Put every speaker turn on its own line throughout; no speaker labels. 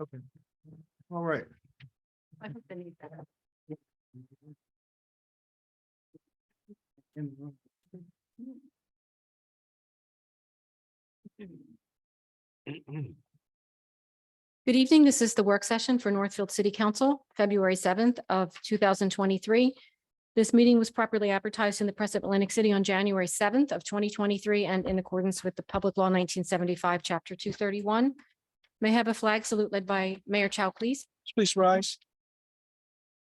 Okay. All right.
I hope they need that. Good evening. This is the work session for Northfield City Council, February 7th of 2023. This meeting was properly advertised in the Press of Atlantic City on January 7th of 2023 and in accordance with the Public Law 1975, Chapter 231. May I have a flag salute led by Mayor Chow, please?
Please rise.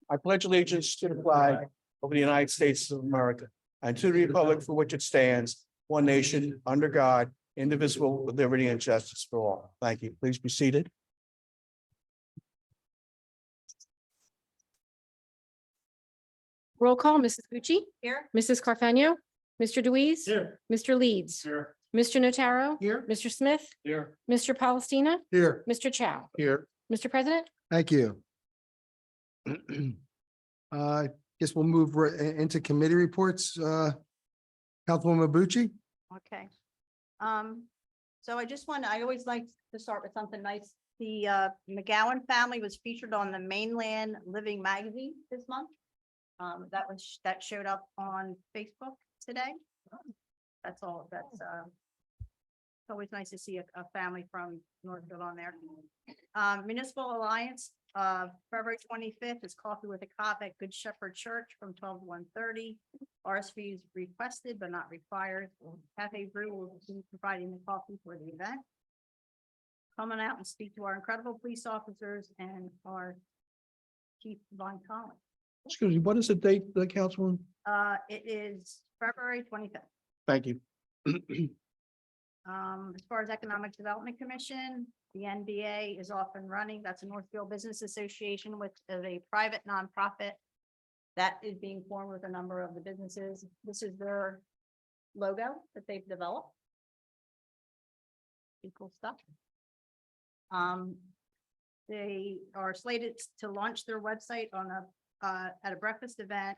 I pledge allegiance to the flag of the United States of America and to the republic for which it stands, one nation, under God, indivisible, with liberty and justice for all. Thank you. Please be seated.
Roll call, Mrs. Gucci.
Here.
Mrs. Carfano. Mr. Deweese.
Here.
Mr. Leeds.
Here.
Mr. Notaro.
Here.
Mr. Smith.
Here.
Mr. Palestina.
Here.
Mr. Chow.
Here.
Mr. President.
Thank you. Guess we'll move into committee reports. Councilwoman Bucci?
Okay. So I always like to start with something nice. The McGowan family was featured on the Mainland Living magazine this month. That showed up on Facebook today. That's all. It's always nice to see a family from Northfield on there. Municipal Alliance, February 25th is Coffee with a Cop at Good Shepherd Church from 12 to 1:30. RSV is requested but not required. Cafe Brew will be providing the coffee for the event. Coming out and speak to our incredible police officers and our Chief Von Collins.
Excuse me, what is the date, the councilwoman?
It is February 25th.
Thank you.
As far as Economic Development Commission, the NBA is off and running. That's a Northfield Business Association with a private nonprofit that is being formed with a number of the businesses. This is their logo that they've developed. Pretty cool stuff. They are slated to launch their website on at a breakfast event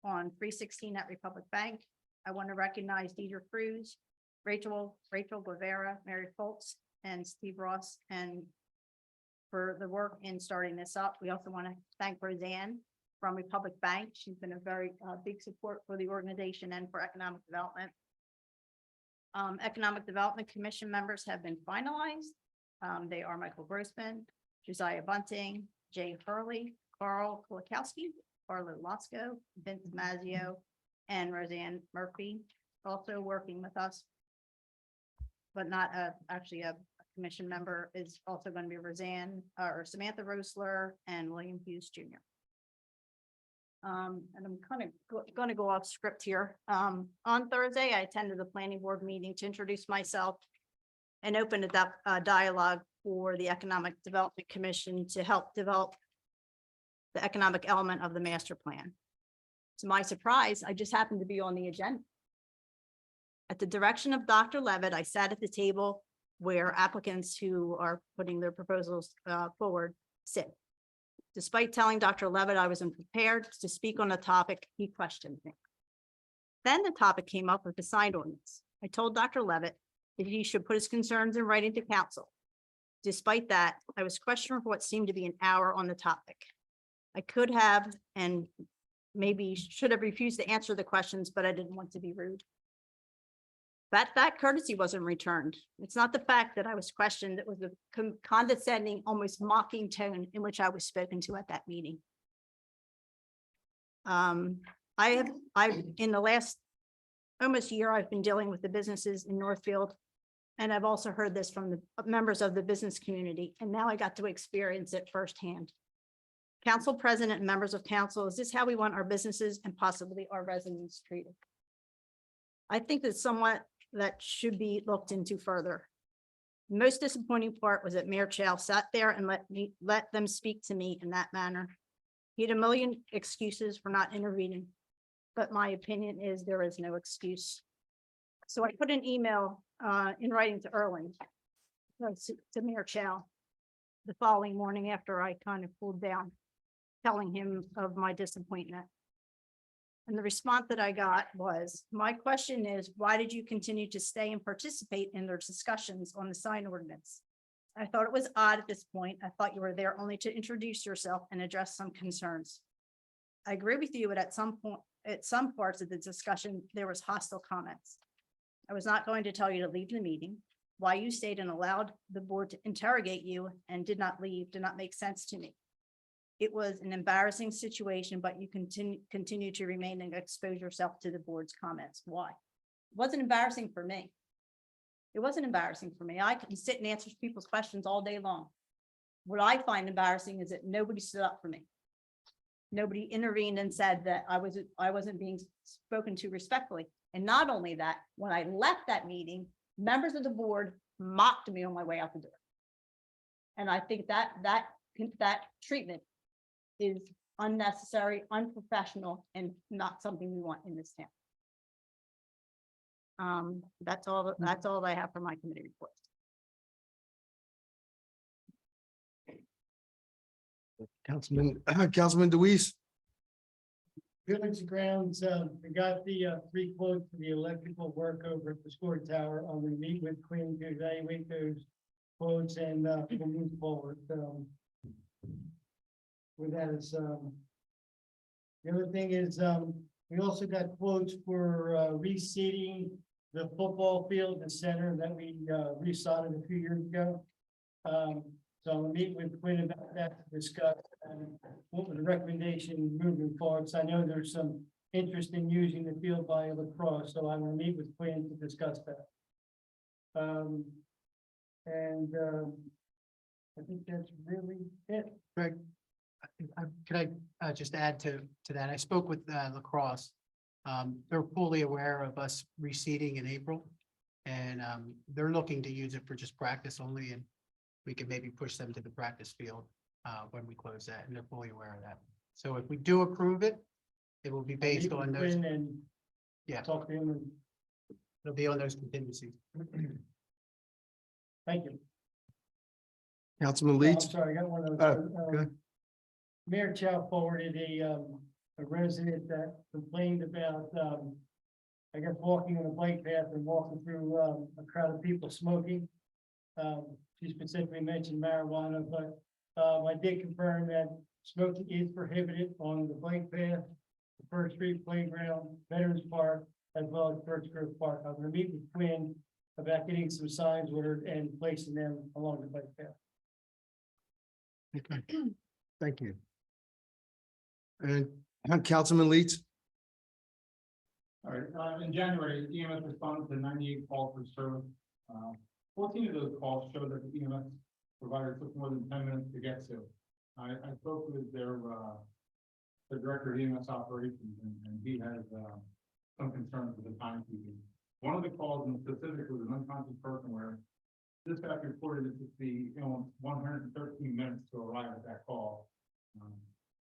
on 316 at Republic Bank. I want to recognize Deidre Cruz, Rachel Guevara, Mary Foltz, and Steve Ross, and for the work in starting this up. We also want to thank Roseanne from Republic Bank. She's been a very big support for the organization and for economic development. Economic Development Commission members have been finalized. They are Michael Grossman, Josiah Bunting, Jay Hurley, Carl Kulikowski, Carlo Lasco, Vince Mazzio, and Roseanne Murphy, also working with us, but not actually a commission member, is also going to be Roseanne or Samantha Rosler and William Hughes Jr. And I'm kind of going to go off script here. On Thursday, I attended the planning board meeting to introduce myself and open a dialogue for the Economic Development Commission to help develop the economic element of the master plan. To my surprise, I just happened to be on the agenda. At the direction of Dr. Levitt, I sat at the table where applicants who are putting their proposals forward sit. Despite telling Dr. Levitt I was unprepared to speak on the topic, he questioned me. Then the topic came up with the sign ordinance. I told Dr. Levitt that he should put his concerns in writing to council. Despite that, I was questioned for what seemed to be an hour on the topic. I could have and maybe should have refused to answer the questions, but I didn't want to be rude. That courtesy wasn't returned. It's not the fact that I was questioned. It was the condescending, almost mocking tone in which I was spoken to at that meeting. I've in the last almost year, I've been dealing with the businesses in Northfield, and I've also heard this from the members of the business community, and now I got to experience it firsthand. Council President and members of council, is this how we want our businesses and possibly our residents treated? I think that's somewhat that should be looked into further. The most disappointing part was that Mayor Chow sat there and let them speak to me in that manner. He had a million excuses for not intervening, but my opinion is there is no excuse. So I put an email in writing to Erling, to Mayor Chow, the following morning after I kind of cooled down, telling him of my disappointment. And the response that I got was, my question is, why did you continue to stay and participate in their discussions on the sign ordinance? I thought it was odd at this point. I thought you were there only to introduce yourself and address some concerns. I agree with you, but at some point, at some parts of the discussion, there was hostile comments. I was not going to tell you to leave the meeting. Why you stayed and allowed the board to interrogate you and did not leave did not make sense to me. It was an embarrassing situation, but you continue to remain and expose yourself to the board's comments. Why? It wasn't embarrassing for me. It wasn't embarrassing for me. I can sit and answer people's questions all day long. What I find embarrassing is that nobody stood up for me. Nobody intervened and said that I wasn't being spoken to respectfully. And not only that, when I left that meeting, members of the board mocked me on my way out the door. And I think that treatment is unnecessary, unprofessional, and not something we want in this town. That's all I have for my committee report.
Councilman Deweese.
Village grounds, we got the three quotes for the electrical work over at the Score Tower. I'm gonna meet with Quinn to evaluate those quotes and we'll move forward. With that is the other thing is we also got quotes for reseeding the football field and center that we resodded a few years ago. So I'm gonna meet with Quinn about that to discuss what was the recommendation moving forward. So I know there's some interest in using the field by lacrosse, so I'm gonna meet with Quinn to discuss that. I think that's really it.
Greg, could I just add to that? I spoke with lacrosse. They're fully aware of us reseeding in April. And they're looking to use it for just practice only, and we could maybe push them to the practice field when we close that, and they're fully aware of that. So if we do approve it, it will be based on those,
Quinn and
yeah,
talk to him and
it'll be on those contingencies.
thank you.
Councilman
I'm
Leeds.
sorry, I got one of
go
those.
ahead.
Mayor Chow forwarded a resident that complained about, I guess, walking on a bike path and walking through, a crowd of people smoking. She specifically mentioned marijuana, but, I did confirm that smoking is prohibited on the bike path, the First Street Playground, Veterans Park, as well as First Grove Park. I'm gonna meet with Quinn about getting some signs ordered and placing them along the bike path.
Okay. Thank you. And Councilman Leeds.
All right, in January, EMS responded to 98 calls for service. 14 of those calls showed that the EMS provider took more than 10 minutes to get to. I spoke with their director of EMS operations, and he has some concerns with the timekeeping. One of the calls in specific was an unconscious person where dispatch reported it took the 113 minutes to arrive at that call.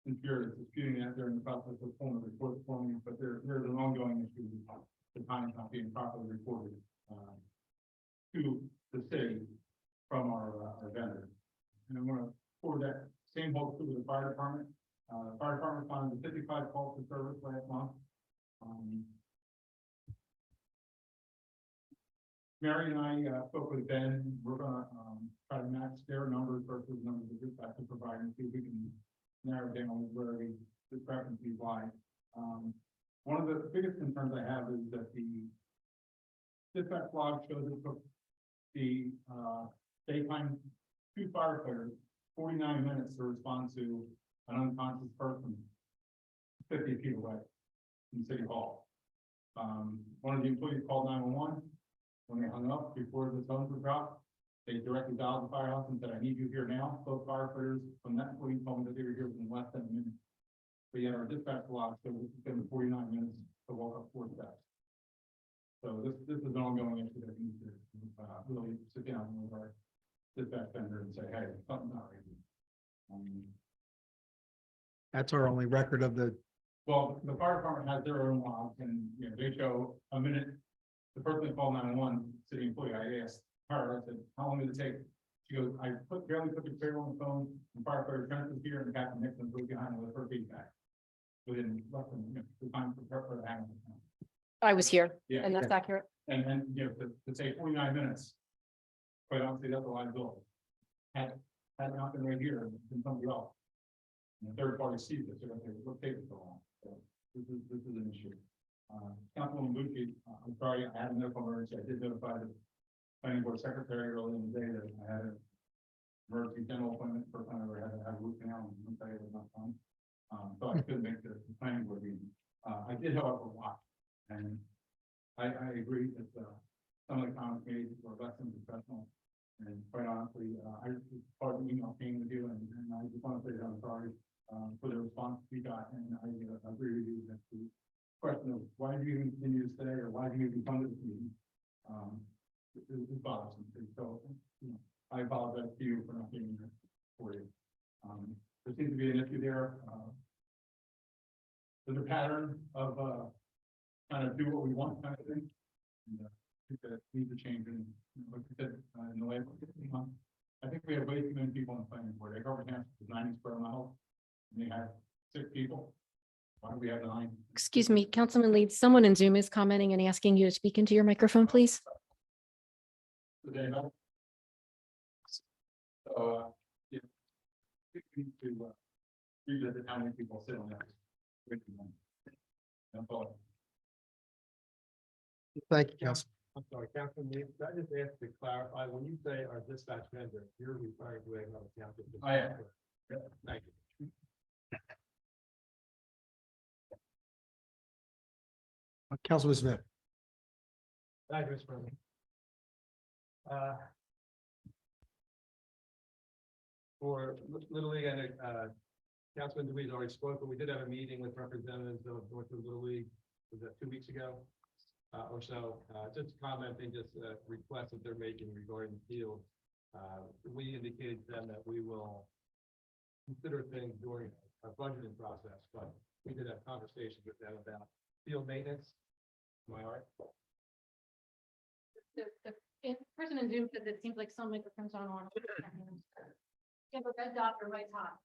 Infuriated, disputing that during the process of pulling the report for me, but there's an ongoing issue with the time not being properly reported to the city from our vendor. And I'm gonna forward that same whole to the fire department. Fire department found 55 calls for service last month. Mary and I spoke with Ben. We're gonna try to match their numbers versus the numbers of dispatch are providing, see if we can narrow down where the discrepancies lie. One of the biggest concerns I have is that the dispatch log shows it took the daytime two firefighters 49 minutes to respond to an unconscious person 50 feet away from City Hall. One of the employees called 911. When they hung up before the phones were dropped, they directly dialed the firehouse and said, "I need you here now." Both firefighters from that employee told me that they were here within less than a minute. But yet our dispatch log shows it's been 49 minutes to walk up 4 steps. So this is an ongoing issue that we need to really sit down with our dispatch vendor and say, "Hey, something's not right."
That's our only record of the.
Well, the fire department has their own logs, and they show a minute. The person that called 911, city employee, I asked her, I said, "How long did it take?" She goes, "I barely put the trailer on the phone, and firefighter Trent was here, and Captain Nixon was behind with her feedback. Within less than the time for the handle.
I was here,
Yeah,
and that's accurate.
and to say 49 minutes, quite honestly, that's a liability. had not been right here, it's been somebody else. And the third party sees this, they're gonna say, what takes so long? So this is an issue. Councilwoman Lucci, I'm sorry, I had a medical emergency. I did notify the planning board secretary earlier in the day that I had an emergency dental appointment for kind of had a root canal and one day was not fun. So I couldn't make the planning board meeting. I did, however, watch, and I agree that some of the comments made were less than professional. And quite honestly, I part of the email came with you, and I just want to say that I'm sorry for the response we got, and I agree with you that the question of why do you even continue to stay, or why do you even come to this meeting, is bothersome. And so, you know, I apologize to you for not being here for you. There seems to be an issue there. There's a pattern of kind of do what we want kind of thing. And, I think that needs to change, and like you said, in the last 15 months, I think we have way too many people on the planning board. Our campus is 90 square miles, and they have 6 people. Why do we have 9?
Excuse me, Councilman Leeds, someone in Zoom is commenting and asking you to speak into your microphone, please.
Today, no? So, yeah, we need to revisit how many people sit on that. That's all.
Thank you, Council.
I'm sorry, Councilman Lee, could I just ask to clarify, when you say our dispatch vendor, you're referring to another township?
I am.
Thank you.
Councilman Smith.
Thank you, Mr. President. For Little League, and Councilman Dewey's already spoke, but we did have a meeting with representatives of Northfield Little League, was that 2 weeks ago? Or so, just commenting, just requests that they're making regarding the field. We indicated to them that we will consider things during our budgeting process, but we did have conversations with them about field maintenance. Am I all right?
The person in Zoom says it seems like some microphones aren't on. You have a red dot or right top.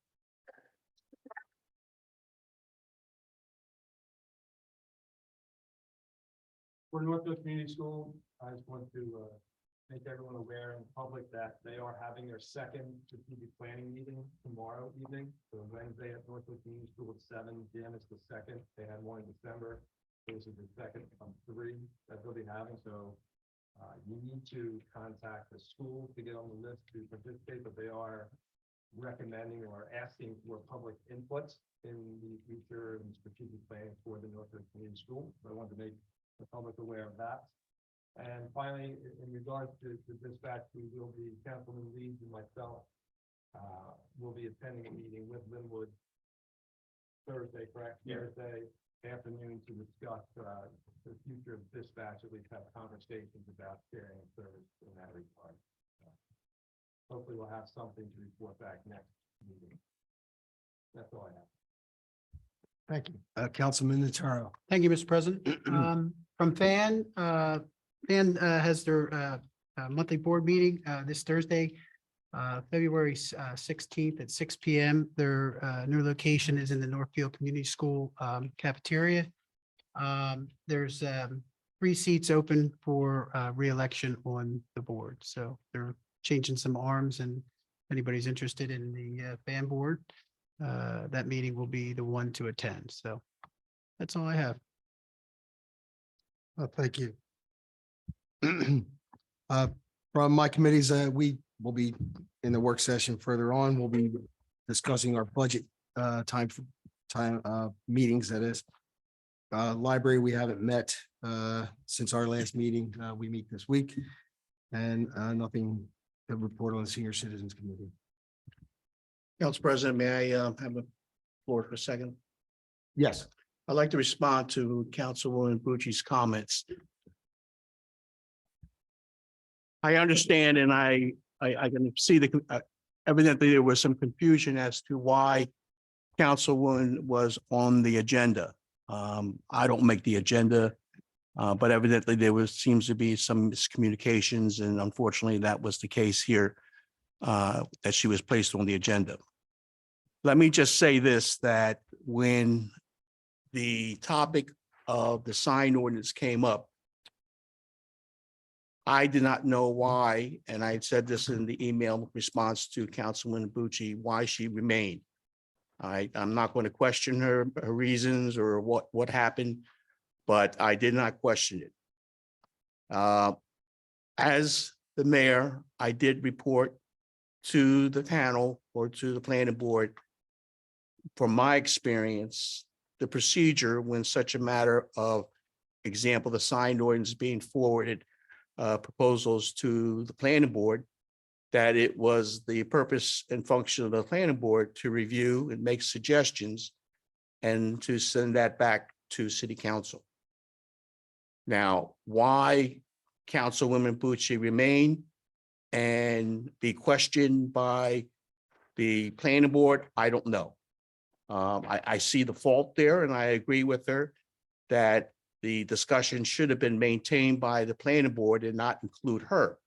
For Northfield Community School, I just want to make everyone aware in public that they are having their second strategic planning meeting tomorrow evening. So Wednesday at Northfield Community School at 7 p.m. is the second. They had one in December. This is the second of 3 that they'll be having. So you need to contact the school to get on the list to participate, but they are recommending or asking for public input in the future and strategic planning for the Northfield Community School. So I wanted to make the public aware of that. And finally, in regards to dispatch, we will be, Councilman Leeds and myself will be attending a meeting with Linwood Thursday, correct?
Yeah.
Thursday afternoon to discuss the future of dispatch, at least have conversations about sharing service in that regard. Hopefully we'll have something to report back next meeting. That's all I have.
Thank you. Councilman Notaro.
Thank you, Mr. President. From FAN, FAN has their monthly board meeting this Thursday, February 16th at 6 p.m. Their new location is in the Northfield Community School cafeteria. There's 3 seats open for re-election on the board. So they're changing some arms, and if anybody's interested in the FAN board, that meeting will be the one to attend. So that's all I have.
Thank you. From my committees, we will be in the work session further on. We'll be discussing our budget meetings, that is. Library, we haven't met since our last meeting. We meet this week, and nothing to report on the Senior Citizens Committee.
Council President, may I have a floor for a second?
Yes.
I'd like to respond to Councilwoman Bucci's comments. I understand, and I can see evidently there was some confusion as to why Councilwoman was on the agenda. I don't make the agenda, but evidently there seems to be some miscommunications, and unfortunately that was the case here, that she was placed on the agenda. Let me just say this, that when the topic of the sign ordinance came up, I did not know why, and I had said this in the email response to Councilwoman Bucci, why she remained. I'm not going to question her reasons or what happened, but I did not question it. As the mayor, I did report to the panel or to the planning board, from my experience, the procedure when such a matter of example, the signed ordinance being forwarded, proposals to the planning board, that it was the purpose and function of the planning board to review and make suggestions and to send that back to city council. Now, why Councilwoman Bucci remain and be questioned by the planning board, I don't know. I see the fault there, and I agree with her that the discussion should have been maintained by the planning board and not include her.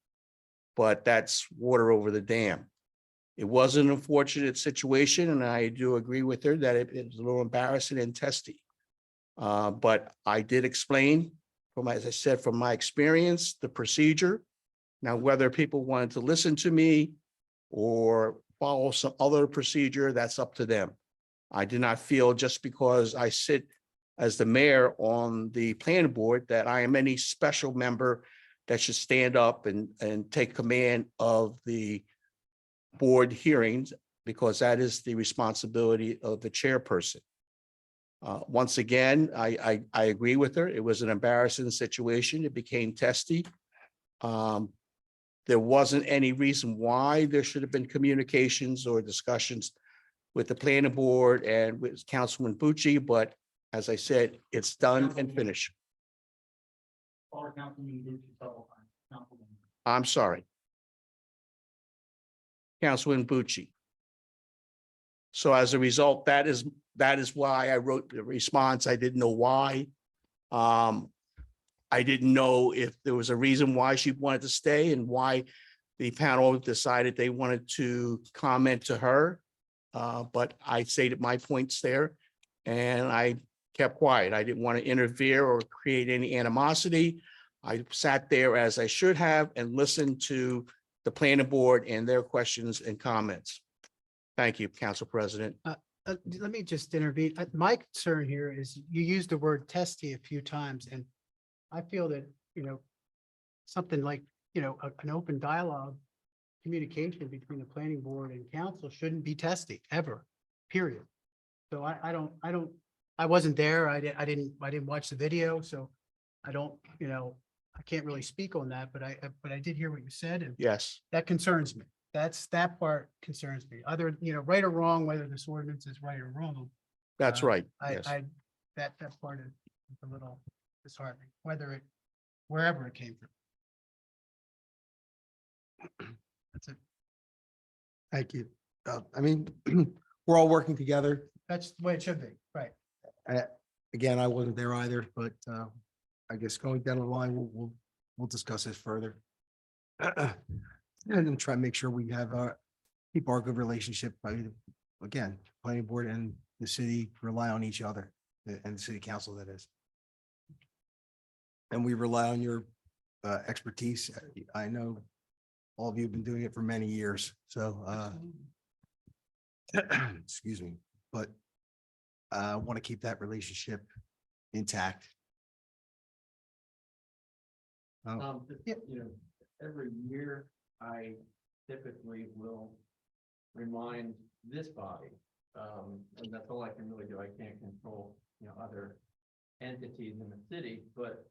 But that's water over the dam. It was an unfortunate situation, and I do agree with her that it was a little embarrassing and testy. But I did explain, as I said, from my experience, the procedure. Now, whether people wanted to listen to me or follow some other procedure, that's up to them. I do not feel just because I sit as the mayor on the planning board that I am any special member that should stand up and take command of the board hearings, because that is the responsibility of the chairperson. Once again, I agree with her. It was an embarrassing situation. It became testy. There wasn't any reason why there should have been communications or discussions with the planning board and with Councilman Bucci, but as I said, it's done and finished.
Or Councilman Bucci several times, Councilman.
I'm sorry. Councilman Bucci. So as a result, that is why I wrote the response. I didn't know why. I didn't know if there was a reason why she wanted to stay and why the panel decided they wanted to comment to her. But I stated my points there and I kept quiet. I didn't want to interfere or create any animosity. I sat there as I should have and listened to the planning board and their questions and comments. Thank you, Council President.
Let me just intervene. My concern here is you used the word testy a few times, and I feel that, something like, an open dialogue, communication between the planning board and council shouldn't be testy ever, period. So I wasn't there. I didn't watch the video, so I don't, I can't really speak on that, but I did hear what you said, and
Yes,
that concerns me. That part concerns me. Other, right or wrong, whether this ordinance is right or wrong.
that's right. Yes.
That part is a little disheartening, wherever it came from. That's it.
Thank you. I mean, we're all working together.
That's the way it should be, right?
Again, I wasn't there either, but I guess going down the line, we'll discuss this further. And then try and make sure we have keep our good relationship. Again, planning board and the city rely on each other, and the city council, that is. And we rely on your expertise. I know all of you have been doing it for many years, so excuse me, but I want to keep that relationship intact.
Every year I typically will remind this body, and that's all I can really do. I can't control, other entities in the city, but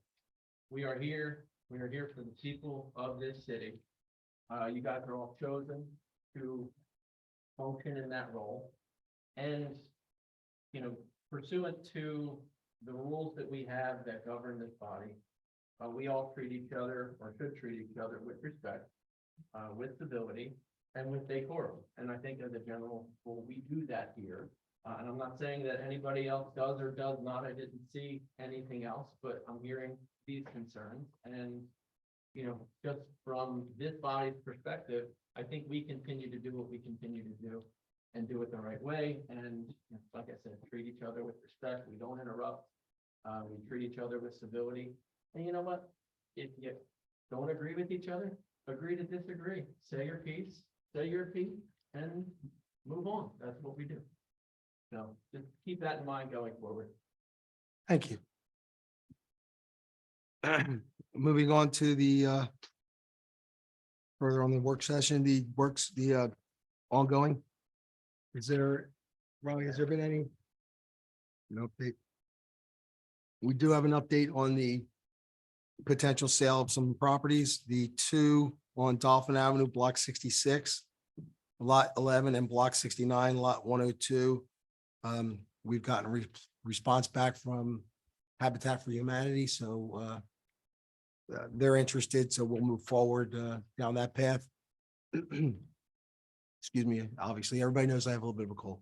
we are here for the people of this city. You guys are all chosen to function in that role. And, pursuant to the rules that we have that govern this body, we all treat each other, or should treat each other, with respect, with civility, and with decorum. And I think as a general rule, we do that here. And I'm not saying that anybody else does or does not. I didn't see anything else, but I'm hearing these concerns. And, just from this body's perspective, I think we continue to do what we continue to do and do it the right way. And like I said, treat each other with respect. We don't interrupt. We treat each other with civility. And you know what? If you don't agree with each other, agree to disagree, say your piece, and move on. That's what we do. So just keep that in mind going forward.
Thank you. Moving on to the further on the work session, the ongoing. Is there, Riley, has there been any? No update. We do have an update on the potential sale of some properties, the two on Dolphin Avenue, Block 66, Lot 11 and Block 69, Lot 102. We've gotten response back from Habitat for Humanity, so they're interested, so we'll move forward down that path. Excuse me, obviously, everybody knows I have a little bit of a cold.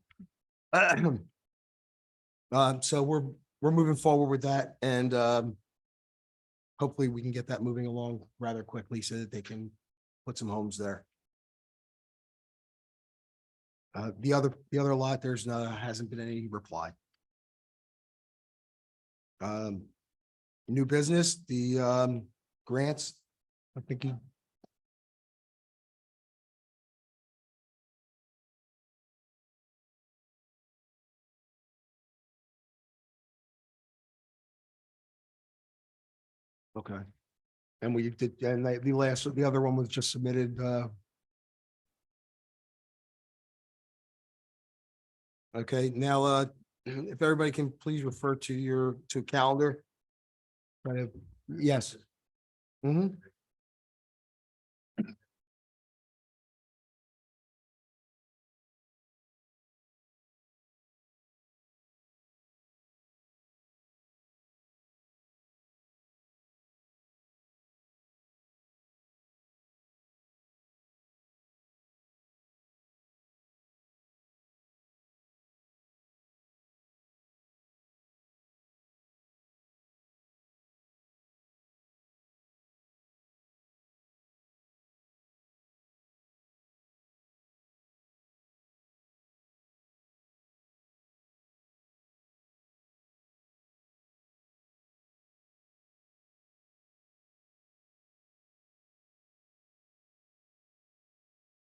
So we're moving forward with that, and hopefully we can get that moving along rather quickly so that they can put some homes there. The other lot, hasn't been any reply. New business, the grants, I think you. Okay. And we did, and the other one was just submitted, okay, now, if everybody can please refer to calendar. Yes. Mhm.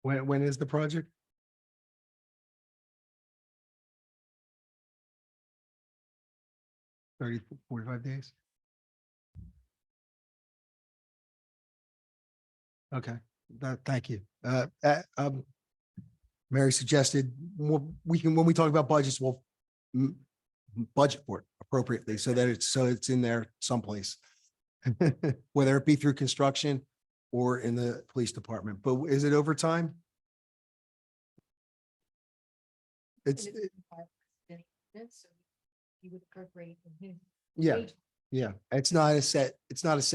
When is the project? 30, 45 days? Okay, thank you. Mary suggested, we can, when we talk about budgets, we'll budget for it appropriately so that it's in there someplace. Whether it be through construction or in the police department, but is it overtime? It's,
You would appropriate in his
yeah,
wage.
yeah, it's not a set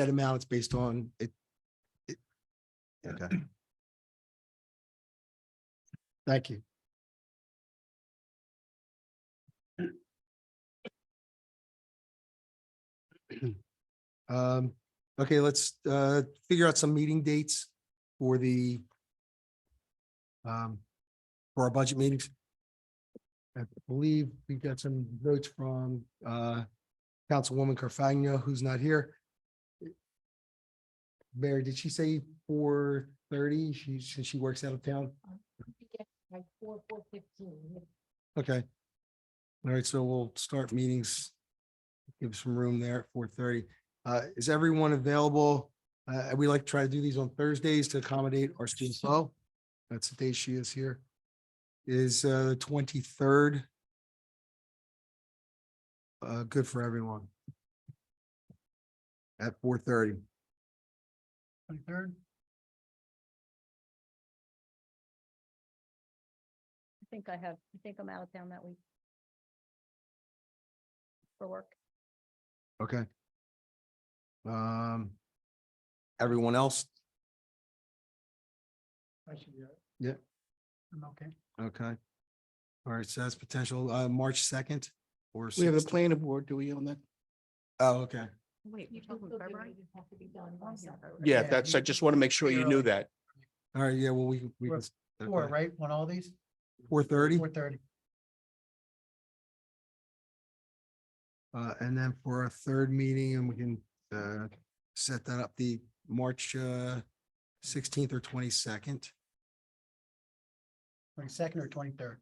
amount, it's based on it. Okay. Thank you. Okay, let's figure out some meeting dates for the for our budget meetings. I believe we got some votes from Councilwoman Carfagno, who's not here. Mary, did she say 4:30? Since she works out of town.
Like 4:15.
Okay. All right, so we'll start meetings. Give some room there at 4:30. Is everyone available? We like to try to do these on Thursdays to accommodate our student flow. That's the day she is here. Is 23rd. Good for everyone. At 4:30.
23rd?
I think I'm out of town that week. For work.
Okay. Everyone else?
I should be.
Yeah.
I'm okay.
Okay. All right, so that's potential, March 2nd or.
We have the
16th?
planning board, do we on that?
Oh, okay.
Wait, you're talking February? Have to be done by February.
Yeah,
Yeah,
that's, I just want to make sure you knew that.
All right, yeah, well, we
We're
can.
4, right, on all these?
4:30.
4:30.
And then for our third meeting, and we can set that up, the March 16th or 22nd.
22nd or 23rd?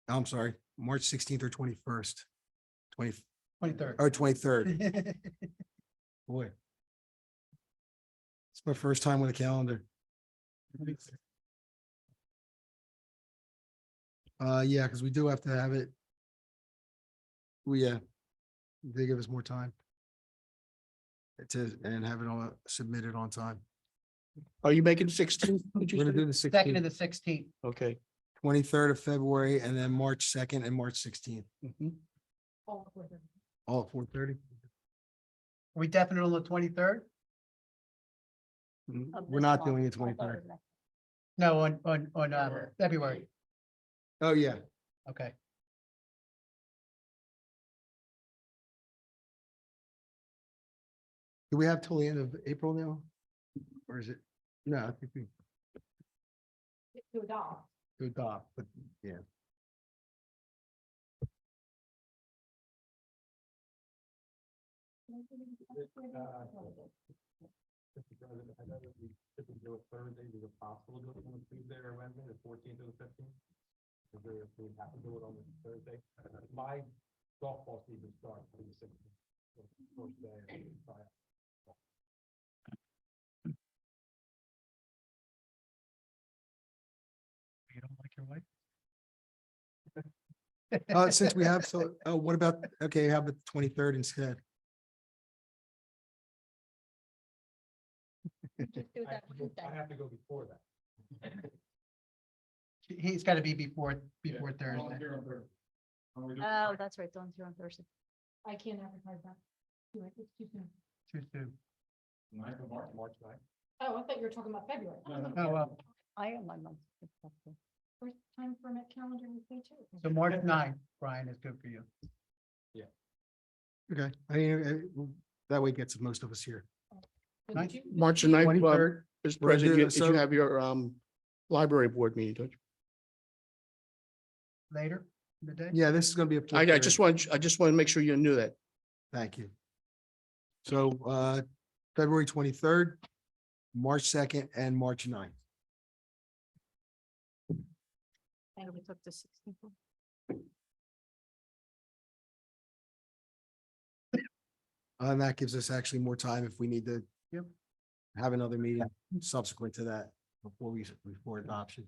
I'm sorry, March 16th or 21st.
23rd.
Or 23rd. Boy. It's my first time with a calendar. Yeah, because we do have to have it. They give us more time. And have it all submitted on time.
Are you making 16?
We're gonna do the
2nd to
16th,
the 16th.
Okay.
23rd of February, and then March 2nd and March 16th,
Mhm.
all at 4:30.
Are we definite on the 23rd?
We're not doing it 23rd.
No, on February.
Oh, yeah.
Okay.
Do we have till the end of April now? Or is it? No, I think we
To adopt.
to adopt, but yeah.
Mr. President, I know that we typically do it Thursday, is it possible to do it on a Tuesday or Wednesday, the 14th or the 15th? If we have to do it on the Thursday, my softball season starts on the 16th. So it's the First day.
You don't like your wife?
Since we have, so, what about, okay, how about the 23rd instead?
I have to go before that.
He's got to be before Thursday.
Volunteer on Thursday.
Oh, that's right, don't do it on Thursday.
I can't advertise that. It's too soon.
Too soon.
Ninth of March.
March 9th.
Oh, I thought you were talking about February.
Oh, well,
I am my month.
First time for my calendar with me too.
so March 9th, Brian, is good for you.
Okay, I mean, that way gets most of us here.
Nice.
March the 9th,
23rd,
Mr.
we're gonna
President,
do-
did
so-
you have your library board meeting, don't you?
Later in the day?
yeah, this is gonna be a.
I just want to make sure you knew that.
Thank you. So, February 23rd, March 2nd, and March 9th.
And we took the 16th.
And that gives us actually more time if we need to.
Yep.
Have another meeting subsequent to that before adoption.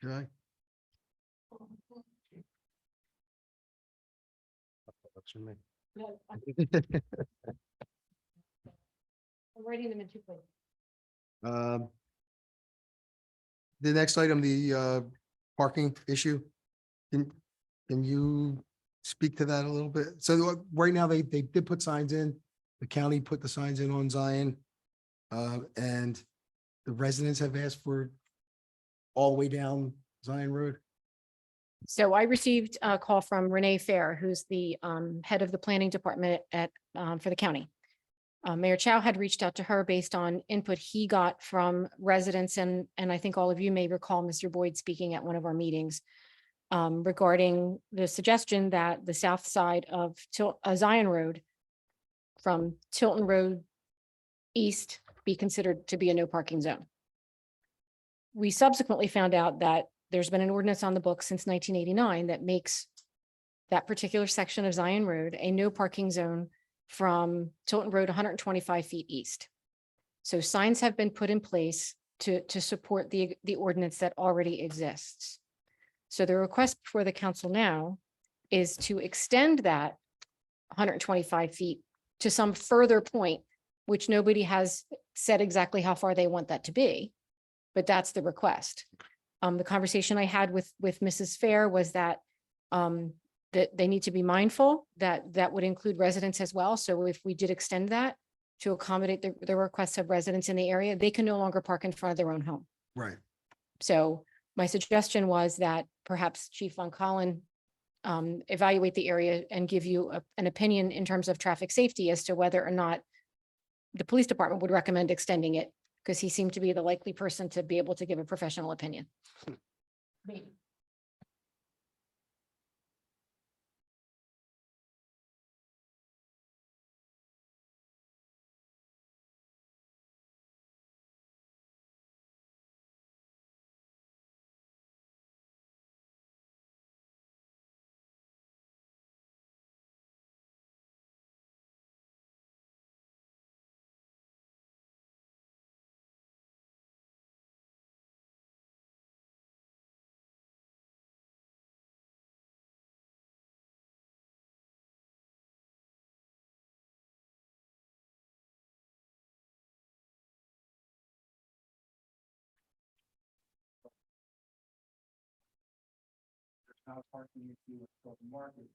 Okay. That's for me.
No, I'm writing them in two places.
The next item, the parking issue. Can you speak to that a little bit? So right now, they did put signs in. The county put the signs in on Zion. And the residents have asked for all the way down Zion Road.
So I received a call from Renee Fair, who's the head of the planning department at for the county. Mayor Chow had reached out to her based on input he got from residents, and I think all of you may recall Mr. Boyd speaking at one of our meetings regarding the suggestion that the south side of Zion Road from Tilton Road east be considered to be a no parking zone. We subsequently found out that there's been an ordinance on the book since 1989 that makes that particular section of Zion Road a no parking zone from Tilton Road 125 feet east. So signs have been put in place to support the ordinance that already exists. So the request before the council now is to extend that 125 feet to some further point, which nobody has said exactly how far they want that to be, but that's the request. The conversation I had with Mrs. Fair was that that they need to be mindful that that would include residents as well. So if we did extend that to accommodate the requests of residents in the area, they can no longer park in front of their own home.
Right.
So my suggestion was that perhaps Chief Von Collin evaluate the area and give you an opinion in terms of traffic safety as to whether or not the police department would recommend extending it, because he seemed to be the likely person to be able to give a professional opinion.
Not parking issue with the market.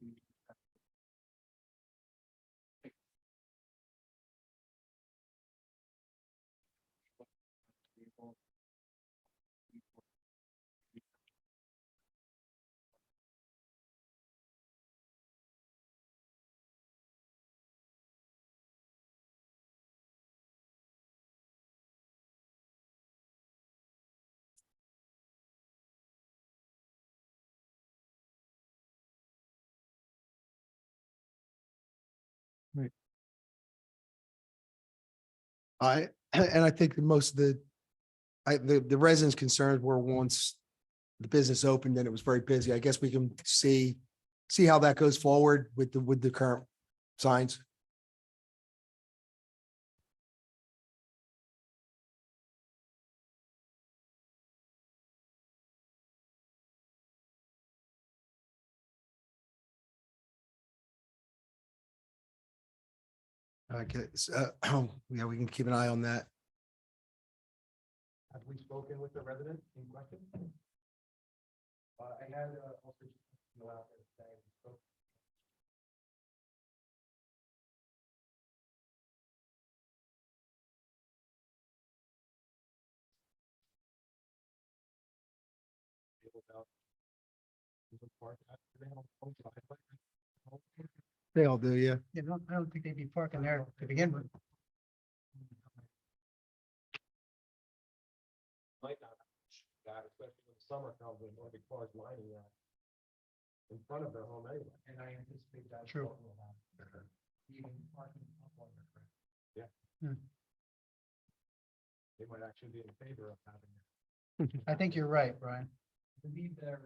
And I think that most of the residents' concerns were once the business opened and it was very busy. I guess we can see how that goes forward with the current signs. Okay, yeah, we can keep an eye on that.
Have we spoken with the resident in question? I had also go out there today. and spoke. About the park, they don't own driveway.
They all do, yeah.
Yeah, I don't think they'd be parking there to begin with.
Might not that, especially when summer comes and all the cars lining that in front of their home anyway. And I anticipate that.
True.
Even parking up on their front. Yeah.
Hmm.
They might actually be in favor of having it.
I think you're right, Brian.
The need there.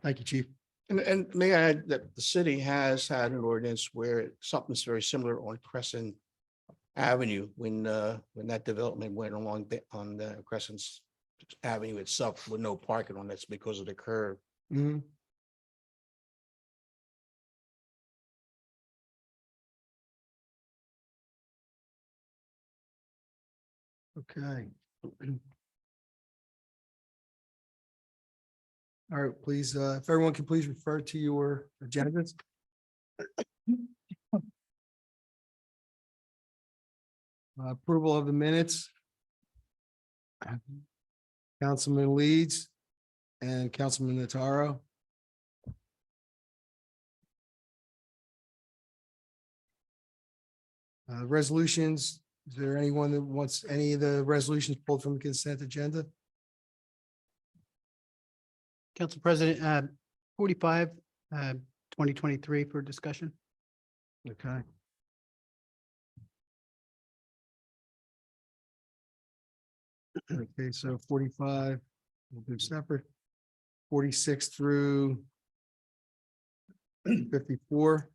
Thank you, Chief.
And may I add that the city has had an ordinance where something's very similar on Crescent Avenue when that development went along on the Crescent Avenue itself with no parking on this because of the curve.
Mhm. Okay. All right, please, if everyone can please refer to your agendas. Approval of the minutes. Councilman Leeds and Councilman Notaro. Resolutions, is there anyone that wants any of the resolutions pulled from the consent agenda?
Council President, 45, 2023 for discussion.
Okay. Okay, so 45, we'll do separate. 46 through 54.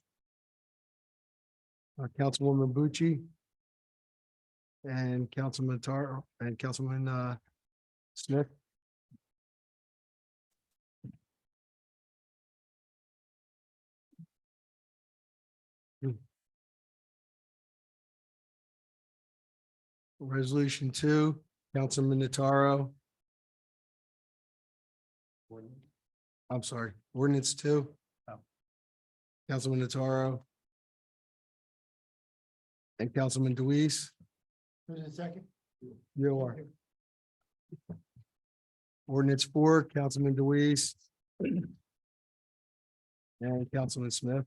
Councilwoman Bucci. And Councilman Tar and Councilman Smith. Resolution 2, Councilman Notaro. I'm sorry, ordinance 2. Councilman Notaro. And Councilman Deweese.
Who's the second?
You are. Ordinance 4, Councilman Deweese. And Councilman Smith.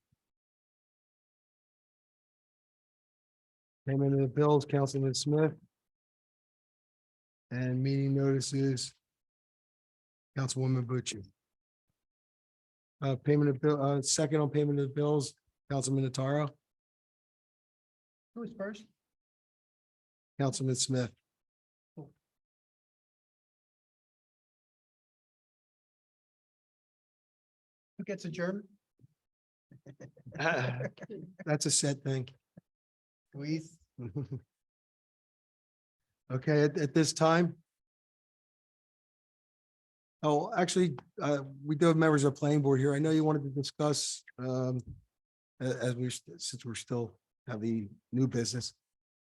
Payment of the bills, Councilman Smith. And meeting notices. Councilwoman Bucci. Payment of bill, second on payment of the bills, Councilman Notaro,
Who was first?
Councilman Smith.
Who gets adjourned?
That's a set thing.
Luis.
Okay, at this time. Oh, actually, we do have members of the planning board here. I know you wanted to discuss, as we, since we're still have the new business.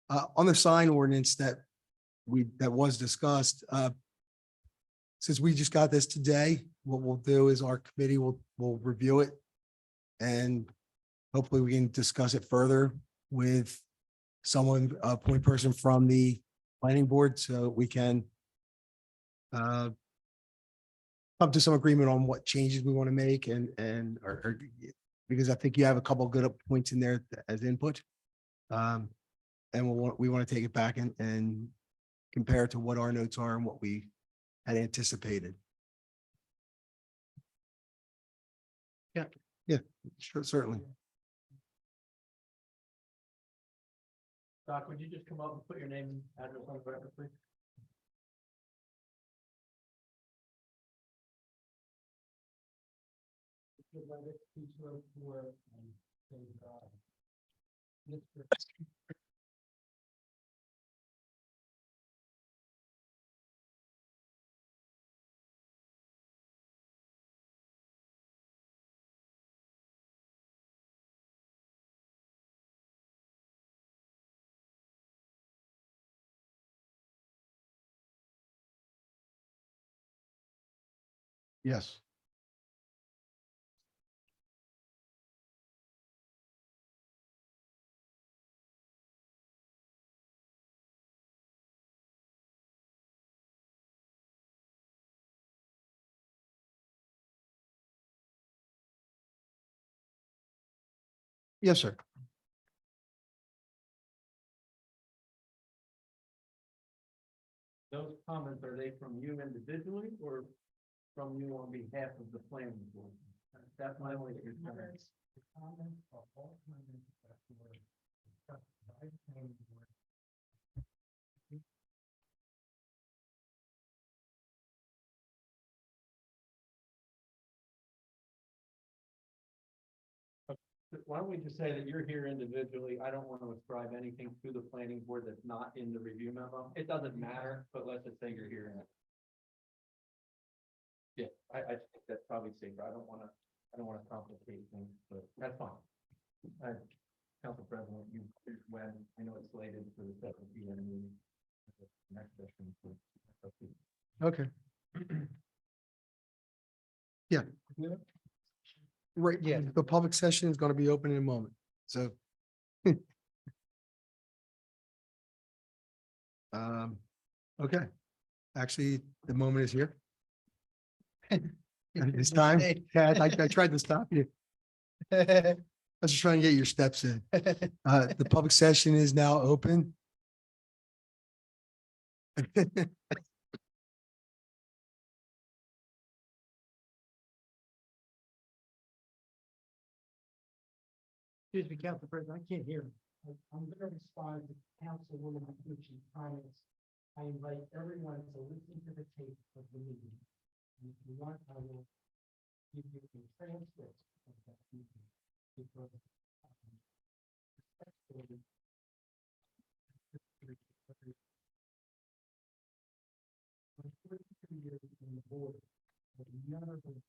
On the sign ordinance that was discussed, since we just got this today, what we'll do is our committee will review it. And hopefully we can discuss it further with someone, a point person from the planning board, so we can come to some agreement on what changes we want to make or because I think you have a couple of good points in there as input. And we want to take it back and compare it to what our notes are and what we had anticipated. Yeah, sure, certainly.
Doc, would you just come up and put your name and address on the record, please?
Yes. Yes, sir.
Those comments, are they from you individually or from you on behalf of the planning board? That's my only concern. Why don't we just say that you're here individually? I don't want to ascribe anything to the planning board that's not in the review memo. It doesn't matter, but let's just say you're here. Yeah, I think that's probably safer. I don't want to complicate things, but that's fine. Council President, you, when, I know it's slated for the 7 p.m. meeting. Next session.
Okay. Yeah. Right, yeah, the public session is going to be open in a moment, so. Okay, actually, the moment is here. It's time. Yeah, I tried to stop you. I was just trying to get your steps in. The public session is now open.
Excuse me, Council President, I can't hear. I'm going to respond to Councilwoman Tucci's comments. I invite everyone to listen to the tape of the meeting. And if you want, I will give you a transcript of that meeting. Because, respectfully, my 32 years in the board, but never been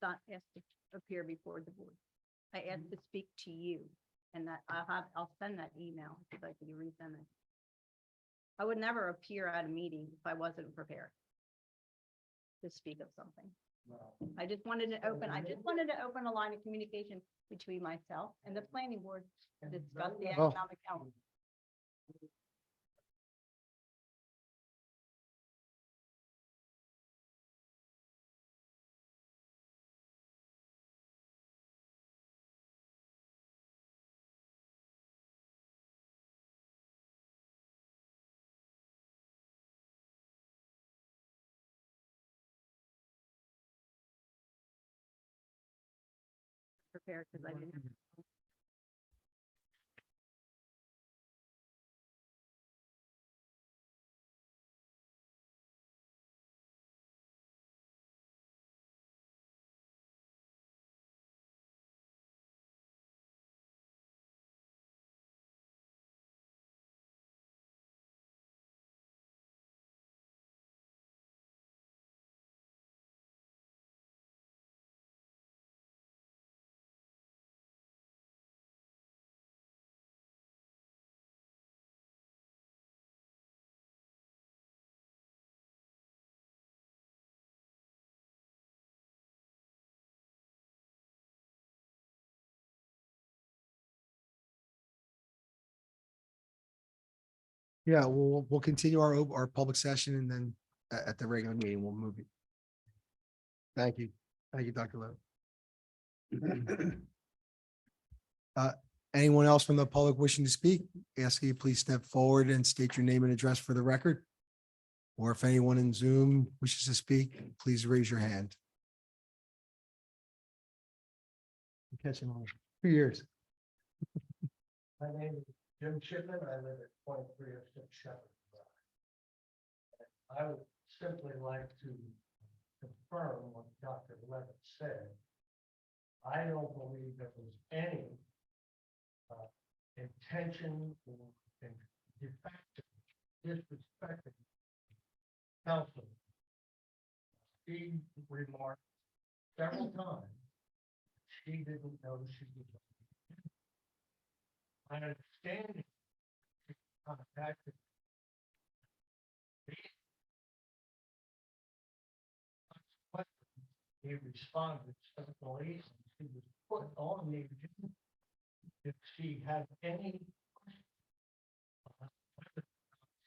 Not asked to appear before the board. I asked to speak to you, and that I'll send that email if you'd like me to resend it. I would never appear at a meeting if I wasn't prepared to speak of something. I just wanted to open a line of communication between myself and the planning board to discuss the
Oh.
economic outlook. Prepared because I didn't.
Yeah, we'll continue our public session and then at the regular meeting, we'll move it. Thank you. Thank you, Dr. Lowe. Anyone else from the public wishing to speak? Ask you please step forward and state your name and address for the record. Or if anyone in Zoom wishes to speak, please raise your hand. Catching on. 2 years.
My name is Jim Shipman. I live at 2306 Shepherd Drive. I would simply like to confirm what Dr. Levitt said. I don't believe there was any intention or de facto disrespecting council. She remarked several times she didn't know she was. My understanding, she contacted me. He responded certainly, she was put on the agenda. If she had any questions about whether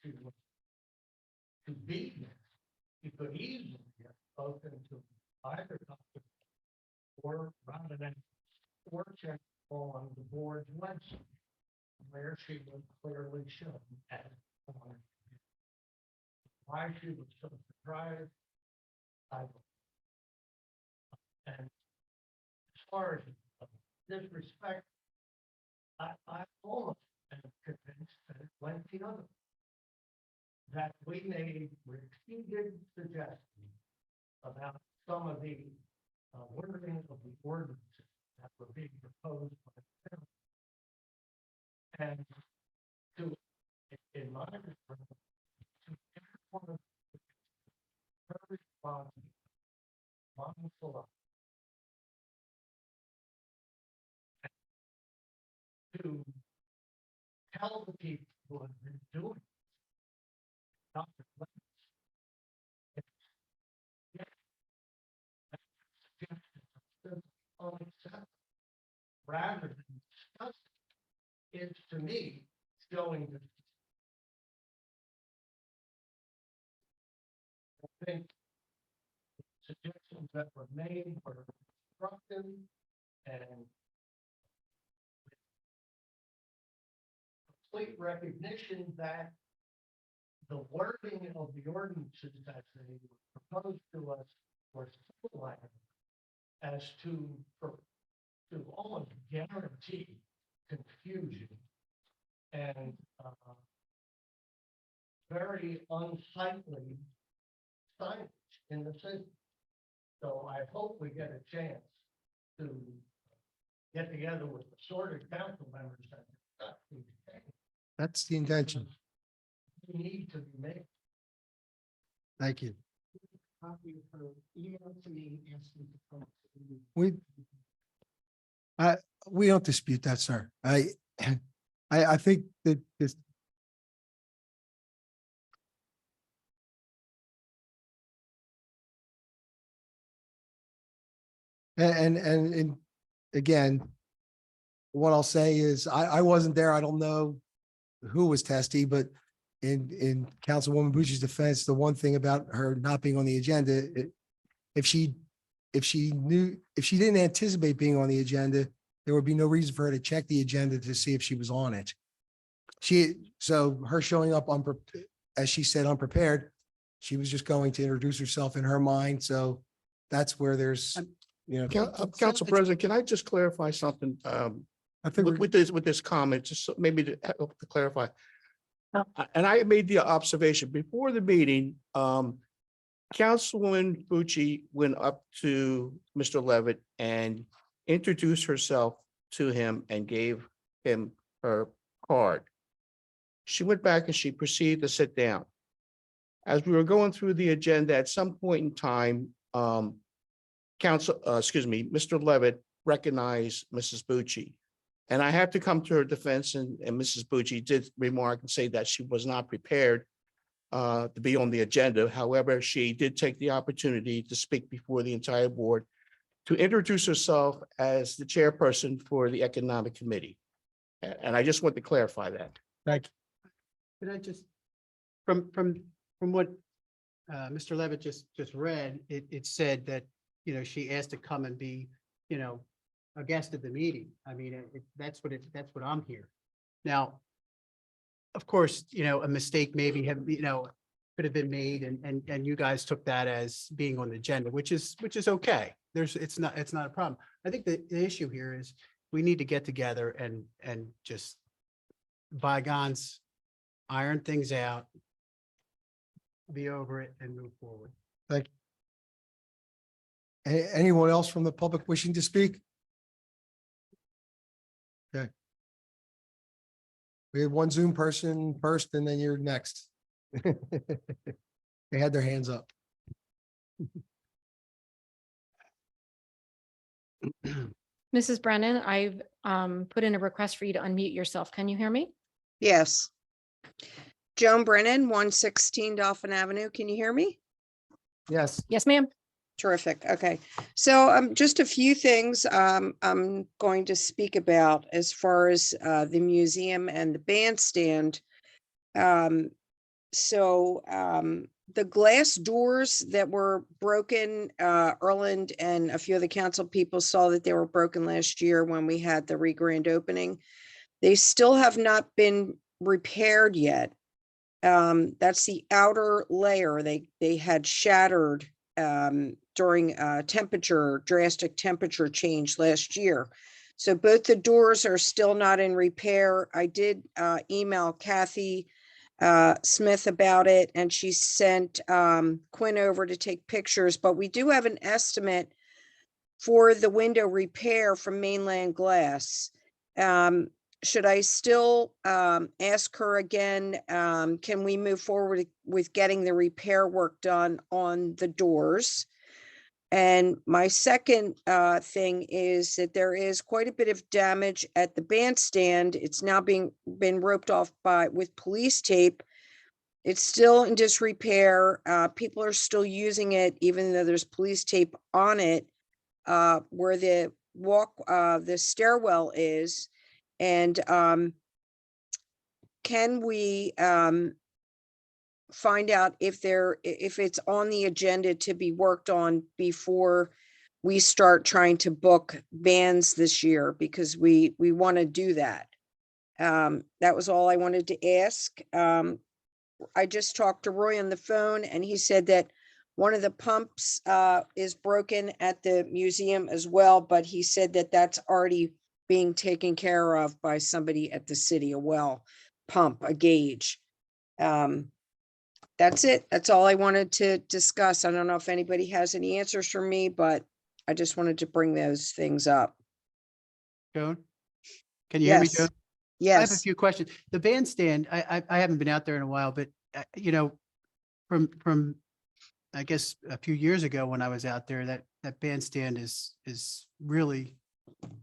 she was to be there, she could easily have spoken to either Dr. or rather than or check on the board's website, where she was clearly shown as on. Why she was so surprised, I don't know. And as far as disrespect, I almost am convinced that it went the other way. That we made repeated suggestions about some of the wording of the ordinances that were being proposed by the town. And to, in my opinion, to everyone of her response, mindful of to tell the people who have been doing it, Dr. Lentz, rather than discuss it, is to me showing that I think suggestions that were made were constructive and complete recognition that the wording of the ordinances as they were proposed to us were so as to almost guarantee confusion and very unsightly signage in the city. So I hope we get a chance to get together with the sorted council members and discuss these things.
That's the intention.
We need to be made.
Thank you.
Copy of her email to me asking to come.
We don't dispute that, sir. I think that this. And again, what I'll say is I wasn't there. I don't know who was testy, but in Councilwoman Bucci's defense, the one thing about her not being on the agenda, if she didn't anticipate being on the agenda, there would be no reason for her to check the agenda to see if she was on it. So her showing up as she said, unprepared, she was just going to introduce herself in her mind. So that's where there's,
Council President, can I just clarify something?
I think
With this comment, just maybe to help to clarify. And I made the observation before the meeting, Councilwoman Bucci went up to Mr. Levitt and introduced herself to him and gave him her card. She went back and she proceeded to sit down. As we were going through the agenda, at some point in time, Mr. Levitt recognized Mrs. Bucci. And I have to come to her defense, and Mrs. Bucci did remark and say that she was not prepared to be on the agenda. However, she did take the opportunity to speak before the entire board to introduce herself as the chairperson for the Economic Committee. And I just want to clarify that.
Thank you.
Could I just, from what Mr. Levitt just read, it said that, she asked to come and be, a guest at the meeting. I mean, that's what I'm here. Now, of course, a mistake maybe could have been made and you guys took that as being on the agenda, which is okay. It's not a problem. I think the issue here is we need to get together and just bygones, iron things out, be over it and move forward.
Thank you. Anyone else from the public wishing to speak? Okay. We had one Zoom person first and then you're next. They had their hands up.
Mrs. Brennan, I've put in a request for you to unmute yourself. Can you hear me?
Yes. Joan Brennan, 116 Dolphin Avenue. Can you hear me?
Yes.
Yes, ma'am.
Terrific. Okay. So just a few things I'm going to speak about as far as the museum and the bandstand. The glass doors that were broken, Erland and a few of the council people saw that they were broken last year when we had the re-grand opening. They still have not been repaired yet. That's the outer layer. They had shattered during drastic temperature change last year. So both the doors are still not in repair. I did email Kathy Smith about it, and she sent Quinn over to take pictures, but we do have an estimate for the window repair from Mainland Glass. Should I still ask her again, can we move forward with getting the repair work done on the doors? And my second thing is that there is quite a bit of damage at the bandstand. It's now been roped off with police tape. It's still in disrepair. People are still using it, even though there's police tape on it, where the stairwell is. And can we find out if it's on the agenda to be worked on before we start trying to book bands this year, because we want to do that. That was all I wanted to ask. I just talked to Roy on the phone and he said that One of the pumps is broken at the museum as well, but he said that that's already being taken care of by somebody at the city, a well pump, a gauge. That's it. That's all I wanted to discuss. I don't know if anybody has any answers for me, but I just wanted to bring those things up.
Joan? Can you hear me,
Yes.
Joan? I have a
Yes,
few questions. The bandstand, I haven't been out there in a while, but you know, from I guess a few years ago when I was out there, that bandstand is really,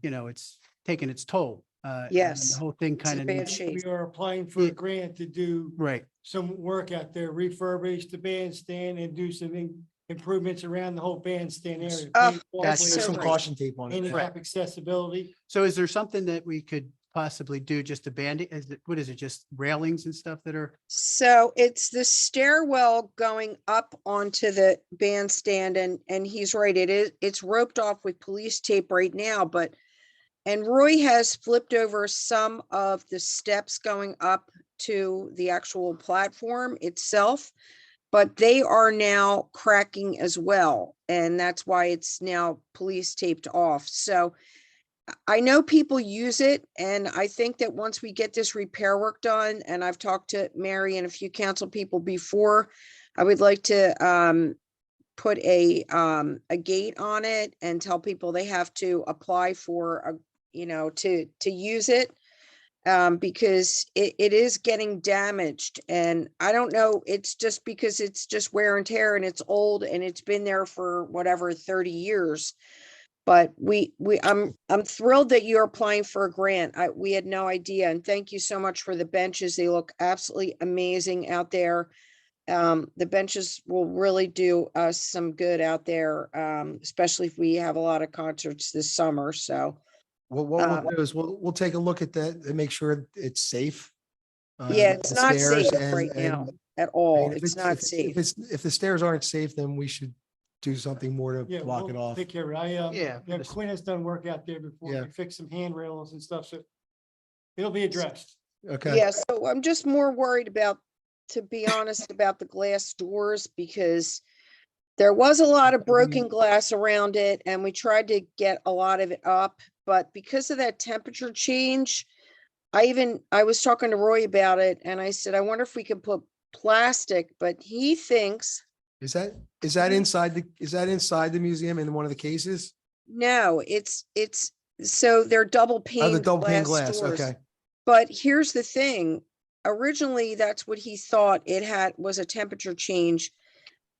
it's taken its toll. And
Yes.
the whole thing
it's in
kind
bad
of
shape.
We are applying for a
Yeah.
grant to do
right.
some work out there, refurbish the bandstand and do some improvements around the whole bandstand area.
Oh,
paint
that's
walkways,
Put
so
some
great.
caution tape on it.
Handicap accessibility.
So is there something that we could possibly do just to what is it, just railings and stuff that are?
So it's the stairwell going up onto the bandstand and he's right, it's roped off with police tape right now, and Roy has flipped over some of the steps going up to the actual platform itself, but they are now cracking as well. And that's why it's now police taped off. So I know people use it, and I think that once we get this repair work done, and I've talked to Mary and a few council people before, I would like to put a gate on it and tell people they have to apply for to use it. Because it is getting damaged, and I don't know, it's just because it's just wear and tear and it's old and it's been there for whatever, 30 years. But I'm thrilled that you're applying for a grant. We had no idea. And thank you so much for the benches. They look absolutely amazing out there. The benches will really do us some good out there, especially if we have a lot of concerts this summer. So,
What we'll do is we'll take a look at that and make sure it's safe.
yeah, it's
the
not
stairs
safe
and-
right
and-
now at
I
all.
mean, if
It's not
if
safe.
if the stairs aren't safe, then we should do something more to
Yeah,
block
we'll
it off.
take care of it.
Yeah,
Yeah,
this-
Quinn has done work out there before.
Yeah.
We fixed some handrails and stuff, so it'll be addressed.
Okay.
Yeah, so I'm just more worried about, to be honest, about the glass doors, because there was a lot of broken glass around it and we tried to get a lot of it up, but because of that temperature change, I was talking to Roy about it and I said, I wonder if we could put plastic, but he thinks,
Is that inside the museum in one of the cases?
no, so they're double
Oh, the
pane
double pane
glass
glass,
doors.
okay.
But here's the thing, originally, that's what he thought it was a temperature change.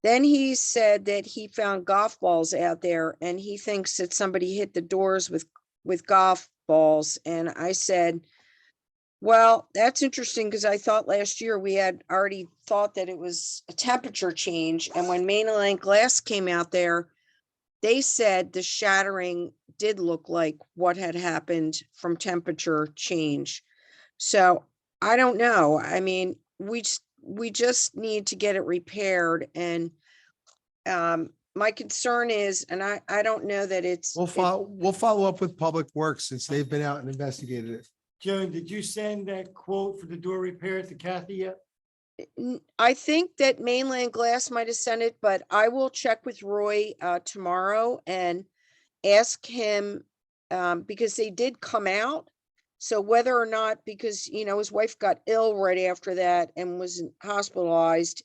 Then he said that he found golf balls out there and he thinks that somebody hit the doors with golf balls. And I said, well, that's interesting because I thought last year we had already thought that it was a temperature change. And when mainland glass came out there, they said the shattering did look like what had happened from temperature change. So I don't know. I mean, we just need to get it repaired. And my concern is, and I don't know that
We'll follow up with Public Works since they've been out and investigated it.
Joan, did you send that quote for the door repair to Kathy yet?
I think that mainland glass might have sent it, but I will check with Roy tomorrow and ask him, because they did come out. So whether or not, because, his wife got ill right after that and was hospitalized.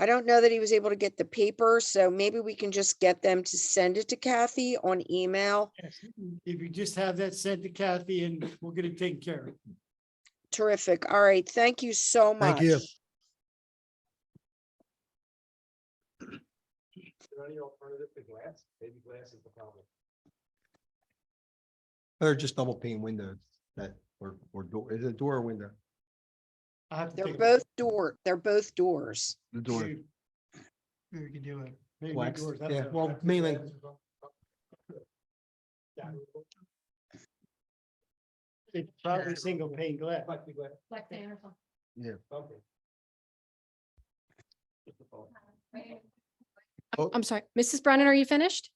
I don't know that he was able to get the paper, so maybe we can just get them to send it to Kathy on email.
Yes. If you just have that sent to Kathy and we'll get it taken care of.
Terrific. All right. Thank you so much.
Thank you.
Is there any alternative to glass? Maybe glass is the problem.
They're just double pane windows or door, is it door or window?
I have to
They're
take a-
both doors.
The door.
Maybe we can do it. Maybe
Wax.
doors, I don't
Yeah,
know.
well, mainly.
It's probably single pane glass.
Yeah.
Okay.
I'm sorry, Mrs. Brennan, are you finished?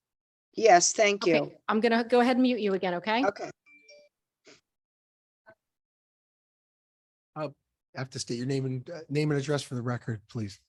Yes, thank you.
Okay, I'm gonna go ahead and mute you again, okay?
Okay.
Have to state your name and address for the record, please.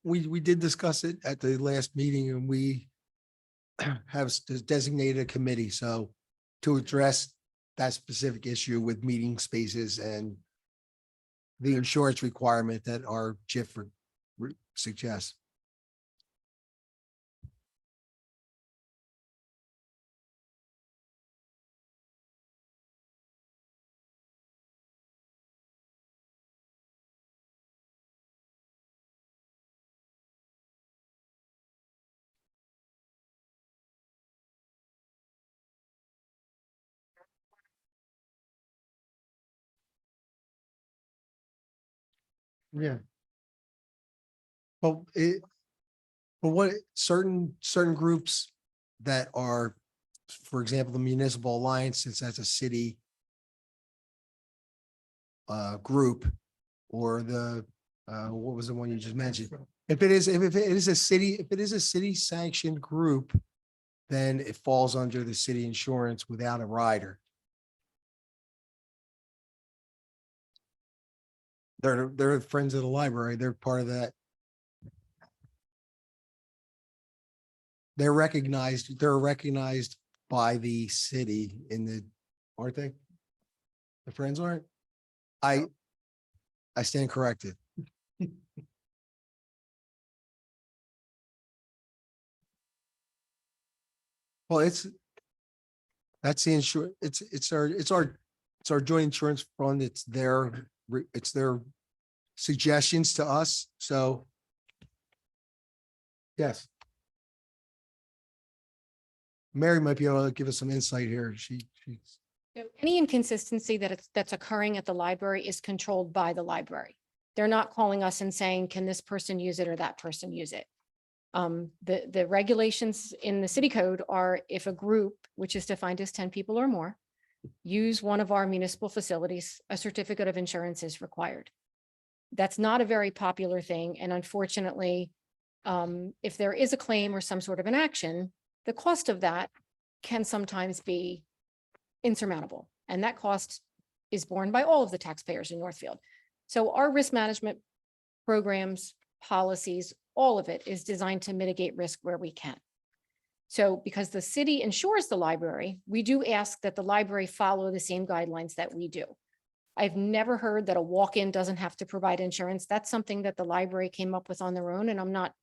we did discuss it at the last meeting and we have designated a committee, so to address that specific issue with meeting spaces and the insurance requirement that our JIF suggests. Yeah. But what certain groups that are, for example, the Municipal Alliance, since that's a city group, or what was the one you just mentioned? If it is a city sanctioned group, then it falls under the city insurance without a rider. They're friends of the library. They're part of that. They're recognized by the city aren't they? The Friends aren't? I stand corrected. Well, that's the insure, it's our joint insurance fund. It's their suggestions to us, so. Yes. Mary might be able to give us some insight here. She's.
So any inconsistency that's occurring at the library is controlled by the library. They're not calling us and saying, can this person use it or that person use it? The regulations in the city code are if a group, which is defined as 10 people or more, use one of our municipal facilities, a certificate of insurance is required. That's not a very popular thing. And unfortunately, if there is a claim or some sort of an action, the cost of that can sometimes be insurmountable. And that cost is borne by all of the taxpayers in Northfield. So our risk management programs, policies, all of it is designed to mitigate risk where we can. So because the city insures the library, we do ask that the library follow the same guidelines that we do. I've never heard that a walk-in doesn't have to provide insurance. That's something that the library came up with on their own, and I'm not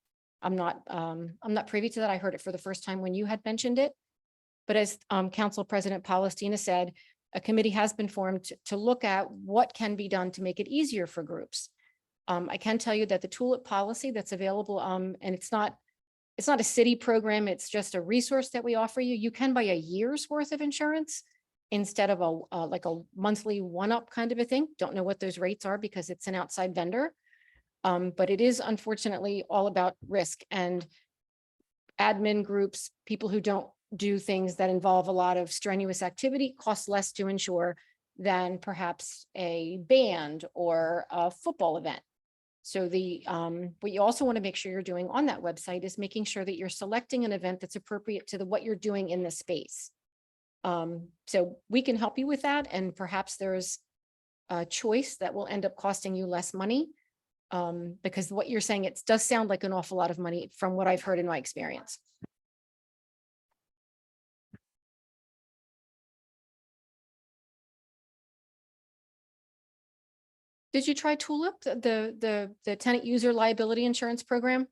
privy to that. I heard it for the first time when you had mentioned it. But as Council President Palestina said, a committee has been formed to look at what can be done to make it easier for groups. I can tell you that the TULIP policy that's available, and it's not a city program, it's just a resource that we offer you. You can buy a year's worth of insurance instead of like a monthly one-up kind of a thing. Don't know what those rates are because it's an outside vendor. But it is unfortunately all about risk, and admin groups, people who don't do things that involve a lot of strenuous activity cost less to insure than perhaps a band or a football event. So what you also want to make sure you're doing on that website is making sure that you're selecting an event that's appropriate to what you're doing in the space. So we can help you with that. And perhaps there's a choice that will end up costing you less money. Because what you're saying, it does sound like an awful lot of money from what I've heard in my experience. Did you try TULIP, the tenant user liability insurance program?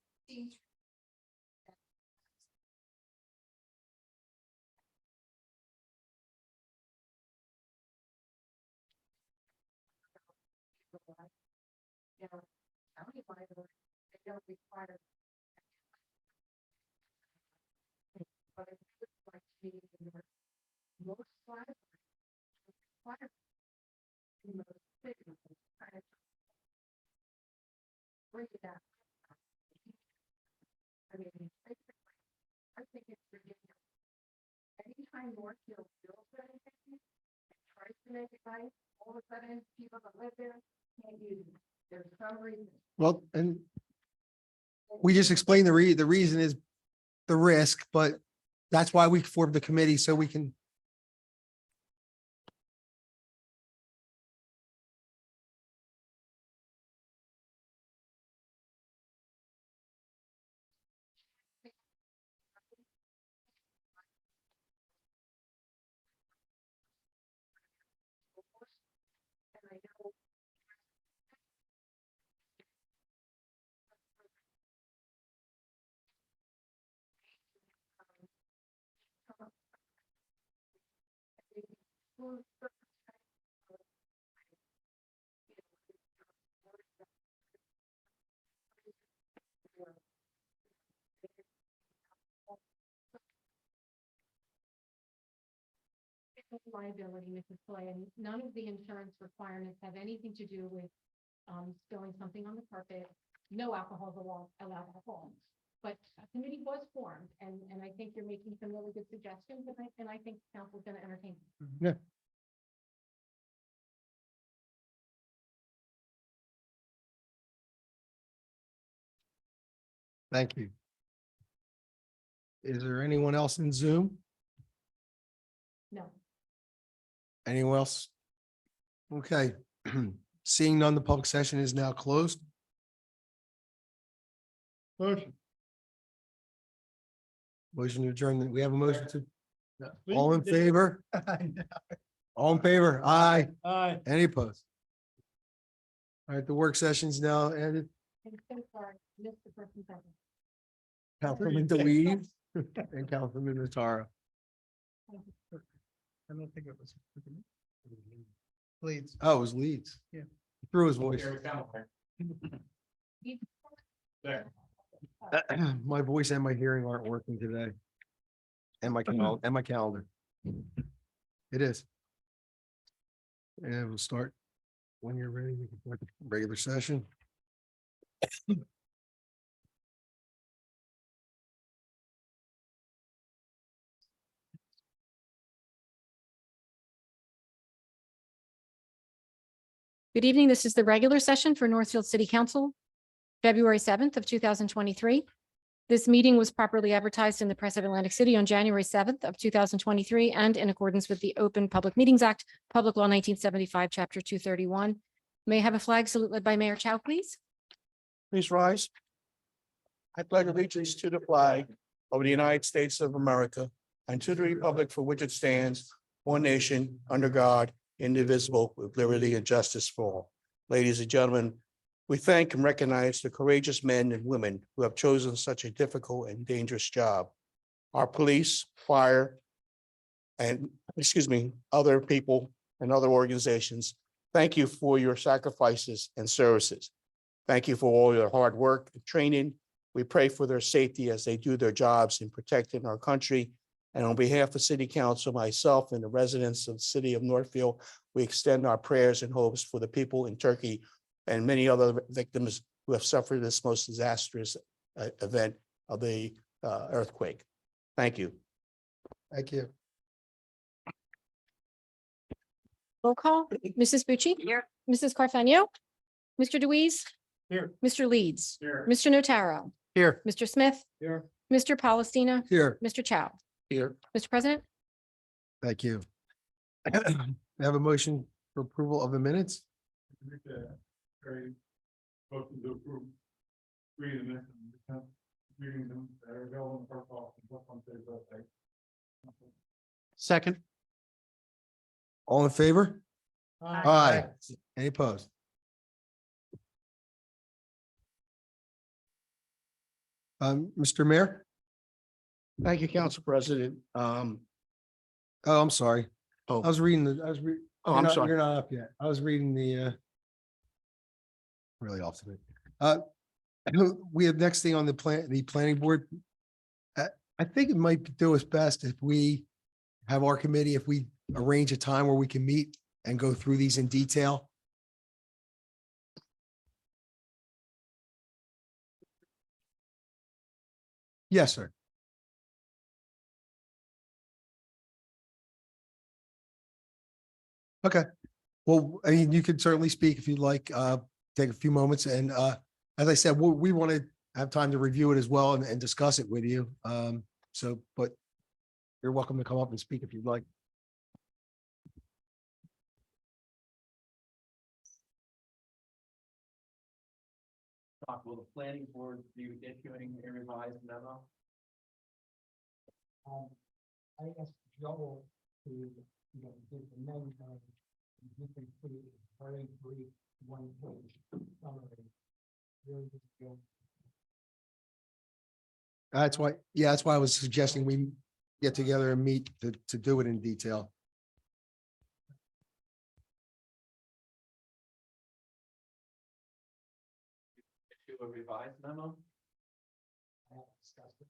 Anytime Northfield builds anything, tries to make it right, all of a sudden people that live there can't use it. There's some reason.
Well, and we just explained the reason is the risk, but that's why we formed the committee, so we can
Liability, Mrs. Clay, and none of the insurance requirements have anything to do with spilling something on the carpet. No alcohol is allowed at home. But a committee was formed, and I think you're making some really good suggestions, and I think council's gonna entertain. them.
Thank you. Is there anyone else in Zoom?
No.
Anyone else? Okay. Seeing none, the public session is now closed.
Motion.
Motion to adjourn. We have a motion to, all in favor? All in favor? Aye.
Aye.
Any opposed? All right, the work session's now ended.
And so far, missed the person second.
Councilman DeWeese and Councilman Notaro.
I don't think it was. Leads.
Oh, it was Leeds.
Yeah.
He threw his voice. My voice and my hearing aren't working today. And my calendar. It is. And we'll start when you're ready. We can start the regular session.
Good evening. This is the regular session for Northfield City Council, February 7th of 2023. This meeting was properly advertised in the Press of Atlantic City on January 7th of 2023 and in accordance with the Open Public Meetings Act, Public Law 1975, Chapter 231. May I have a flag salute led by Mayor Chow, please?
Please rise. I pledge allegiance to the flag of the United States of America and to the republic for which it stands, one nation, under God, indivisible, with liberty and justice for all. Ladies and gentlemen, we thank and recognize the courageous men and women who have chosen such a difficult and dangerous job. Our police, fire, and, other people and other organizations, thank you for your sacrifices and services. Thank you for all your hard work and training. We pray for their safety as they do their jobs in protecting our country. And on behalf of City Council, myself and the residents of the city of Northfield, we extend our prayers and hopes for the people in Turkey and many other victims who have suffered this most disastrous event of the earthquake. Thank you.
Thank you.
Roll call. Mrs. Bucci? Here. Mrs. Carfagno? Mr. Deweese?
Here.
Mr. Leeds?
Here.
Mr. Notaro?
Here.
Mr. Smith?
Here.
Mr. Palestina?
Here.
Mr. Chow?
Here.
Mr. President?
Thank you. I have a motion for approval of the minutes.
Very motion to approve. Reading this and reading them, they're available in the clerk's office, what's on today's website.
Second. All in favor? Aye. Any opposed? Mr. Mayor?
Thank you, Council President.
Oh, I'm sorry. I
Oh.
was reading
I'm sorry.
You're not up yet. I was reading the really off today. We have next thing on the planning board. I think it might do us best if we have our committee, if we arrange a time where we can meet and go through these in detail. Yes, sir. Okay. Well, I mean, you could certainly speak if you'd like, take a few moments and, as I said, we want to have time to review it as well and discuss it with you. But you're welcome to come up and speak if you'd like.
Will the planning board be issuing a revised memo?
I asked Joel to, give the name of, you can put it very brief, one page summary. Really just go.
That's why I was suggesting we get together and meet to do it in detail.
a revised memo? I haven't discussed it.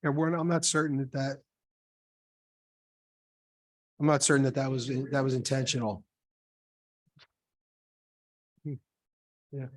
Yeah, I'm not certain that I'm not certain that that was intentional. Yeah.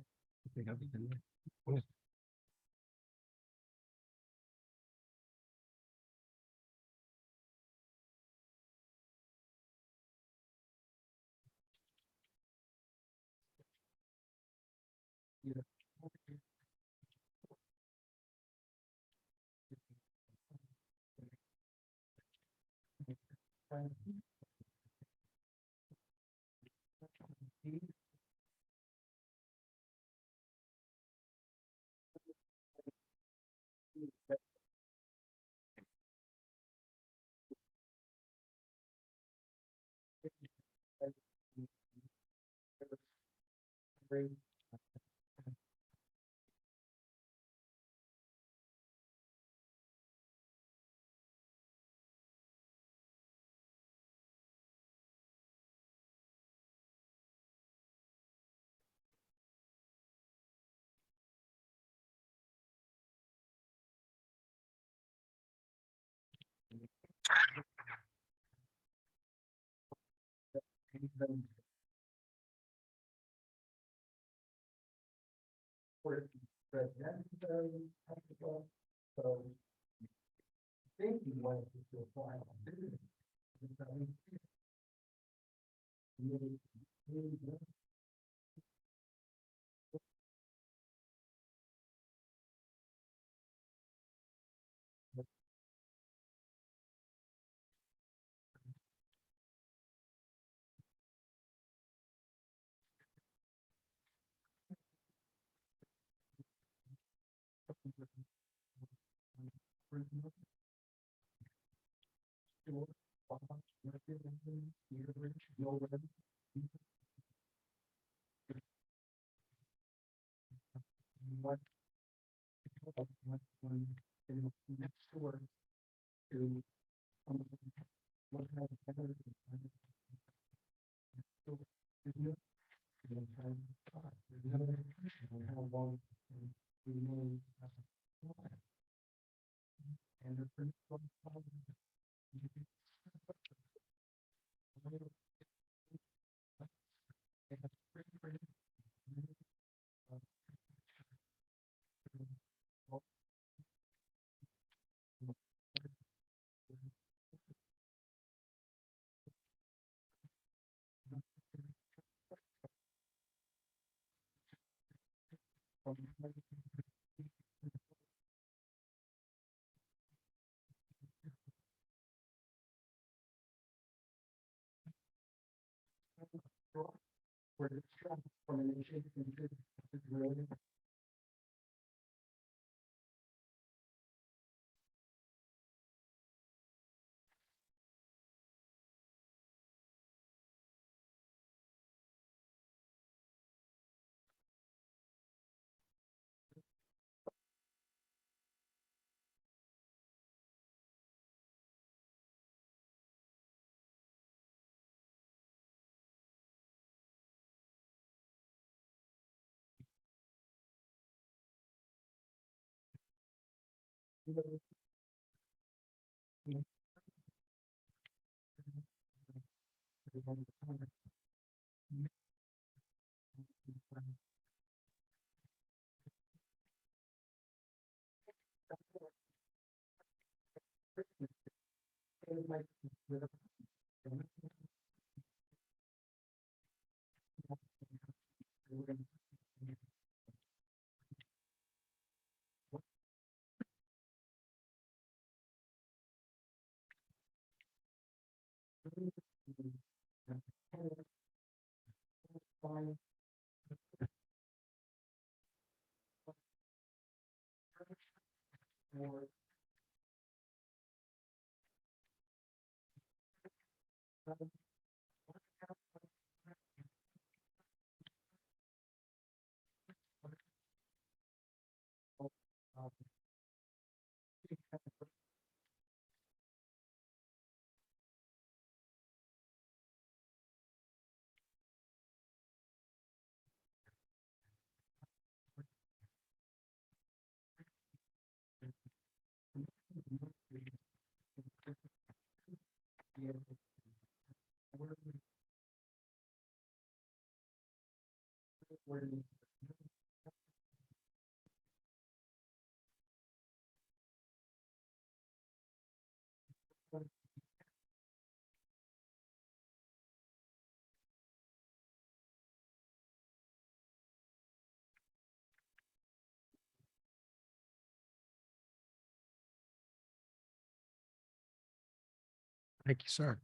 Thank you, sir.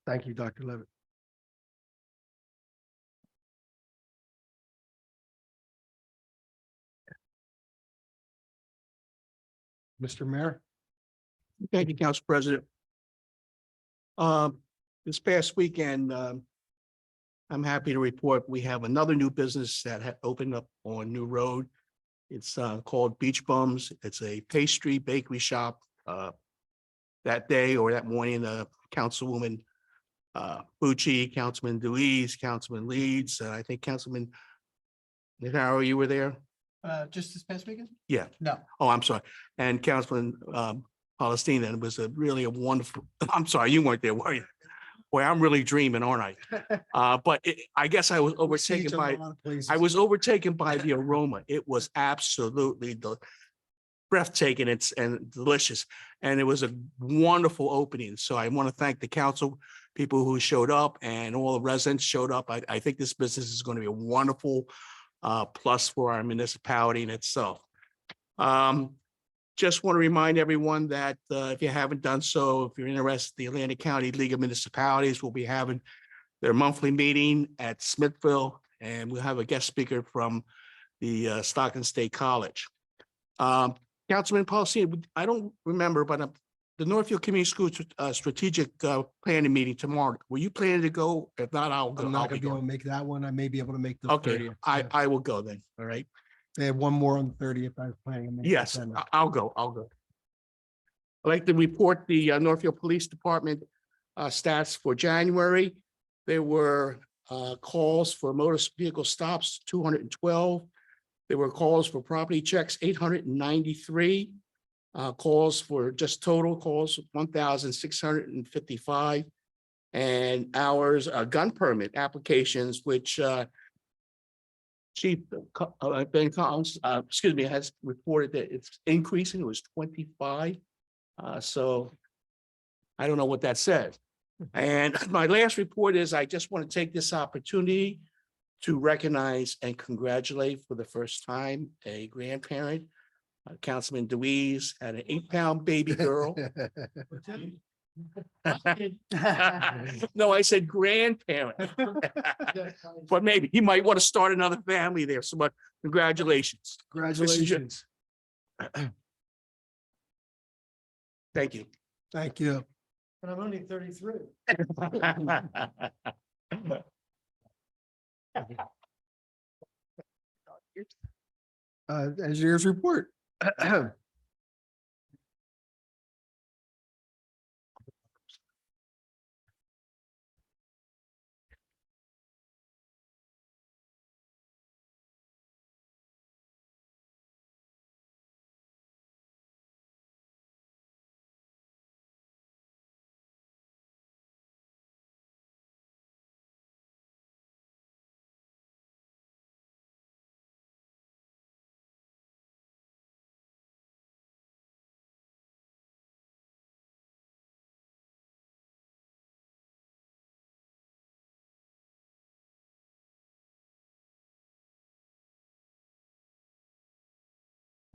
Thank you, Dr. Levitt. Mr. Mayor?
Thank you, Council President. This past weekend, I'm happy to report we have another new business that had opened up on New Road. It's called Beach Bums. It's a pastry bakery shop. That day or that morning, Councilwoman Bucci, Councilman Deweese, Councilman Leeds, I think Councilman Nahara, you were there?
Just this past weekend?
Yeah.
No.
Oh, I'm sorry. And Councilman Palestina, and it was really a wonderful, I'm sorry, you weren't there, were you? Boy, I'm really dreaming, aren't I? But I guess I was
We see each
overtaken
other
by,
in a lot of places.
I was overtaken by the aroma. It was absolutely breathtaking. It's and delicious. And it was a wonderful opening. So I want to thank the council, people who showed up and all the residents showed up. I think this business is going to be a wonderful plus for our municipality in itself. Just want to remind everyone that if you haven't done so, if you're interested, the Atlantic County League of Municipalities will be having their monthly meeting at Smithville, and we'll have a guest speaker from the Stockton State College. Councilman Paulson, I don't remember, but the Northfield Community School strategic planning meeting tomorrow. Were you planning to go? If not, I'll go.
I'm
I'll
not gonna be able to
going.
make that one. I may be able to make the
Okay,
30th.
I will go then. All right.
They have one more on the 30th. I was planning. on making
Yes,
December.
I'll go. I'll go. I'd like to report the Northfield Police Department stats for January. There were calls for motor vehicle stops, 212. There were calls for property checks, 893. Calls for just total calls, 1,655. And hours, gun permit applications, which Chief Ben Collins, excuse me, has reported that it's increasing. It was 25. So I don't know what that says. And my last report is I just want to take this opportunity to recognize and congratulate for the first time a grandparent. Councilman Deweese had an 8-pound baby girl. No, I said grandparent. But maybe he might want to start another family there. So, but congratulations.
Congratulations.
Thank you.
Thank you.
And I'm only 33.
Engineers report.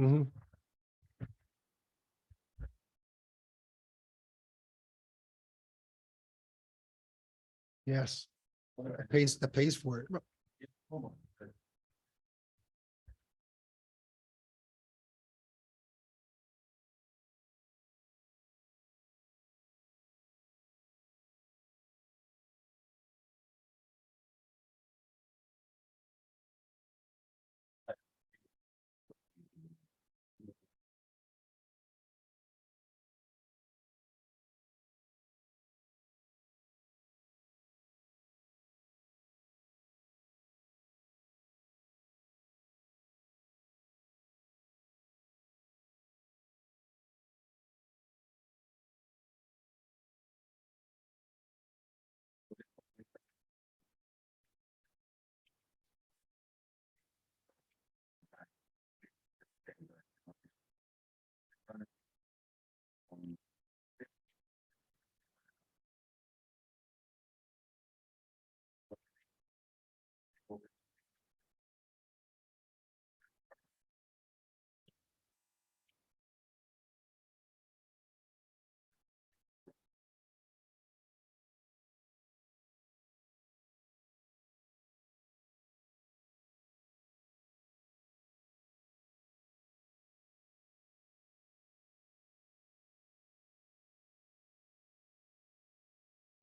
Mhm. Yes. That pays for it.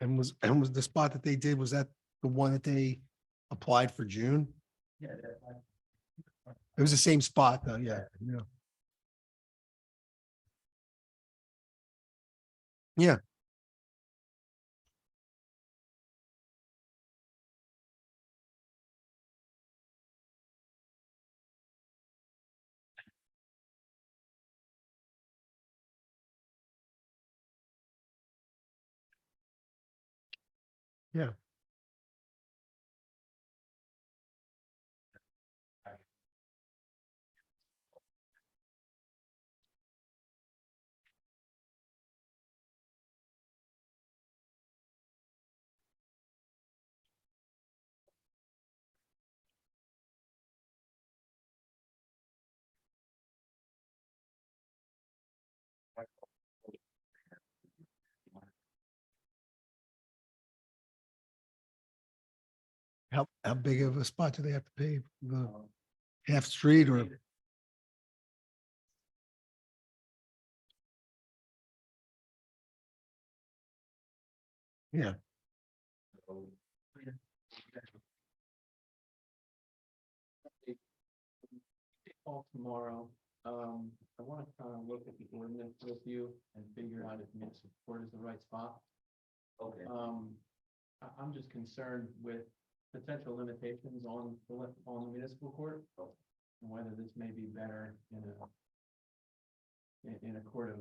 And was the spot that they did, was that the one that they applied for June?
Yeah.
It was the same spot though, yeah. Yeah. Yeah. Yeah. How big of a spot do they have to pave? The half street or? Yeah.
Call tomorrow. I want to kind of look at the ordinance with you and figure out if municipal court is the right spot. Okay. I'm just concerned with potential limitations on on the municipal court. And whether this may be better in a court of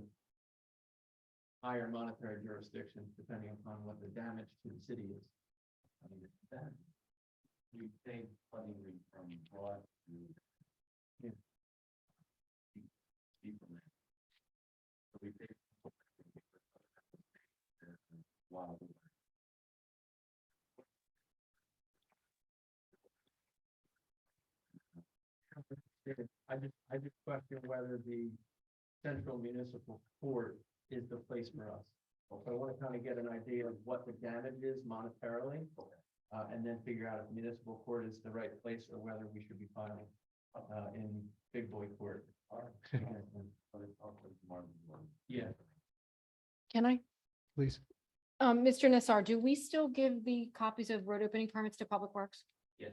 higher monetary jurisdiction, depending upon what the damage to the city is. I mean, that you think funding from broad to wow. I just question whether the central municipal court is the place for us. So I want to kind of get an idea of what the damage is monetarily, and then figure out if municipal court is the right place or whether we should be filing in big boy court. Yeah.
Can I?
Please.
Mr. Nassar, do we still give the copies of road opening permits to Public Works?
Yes.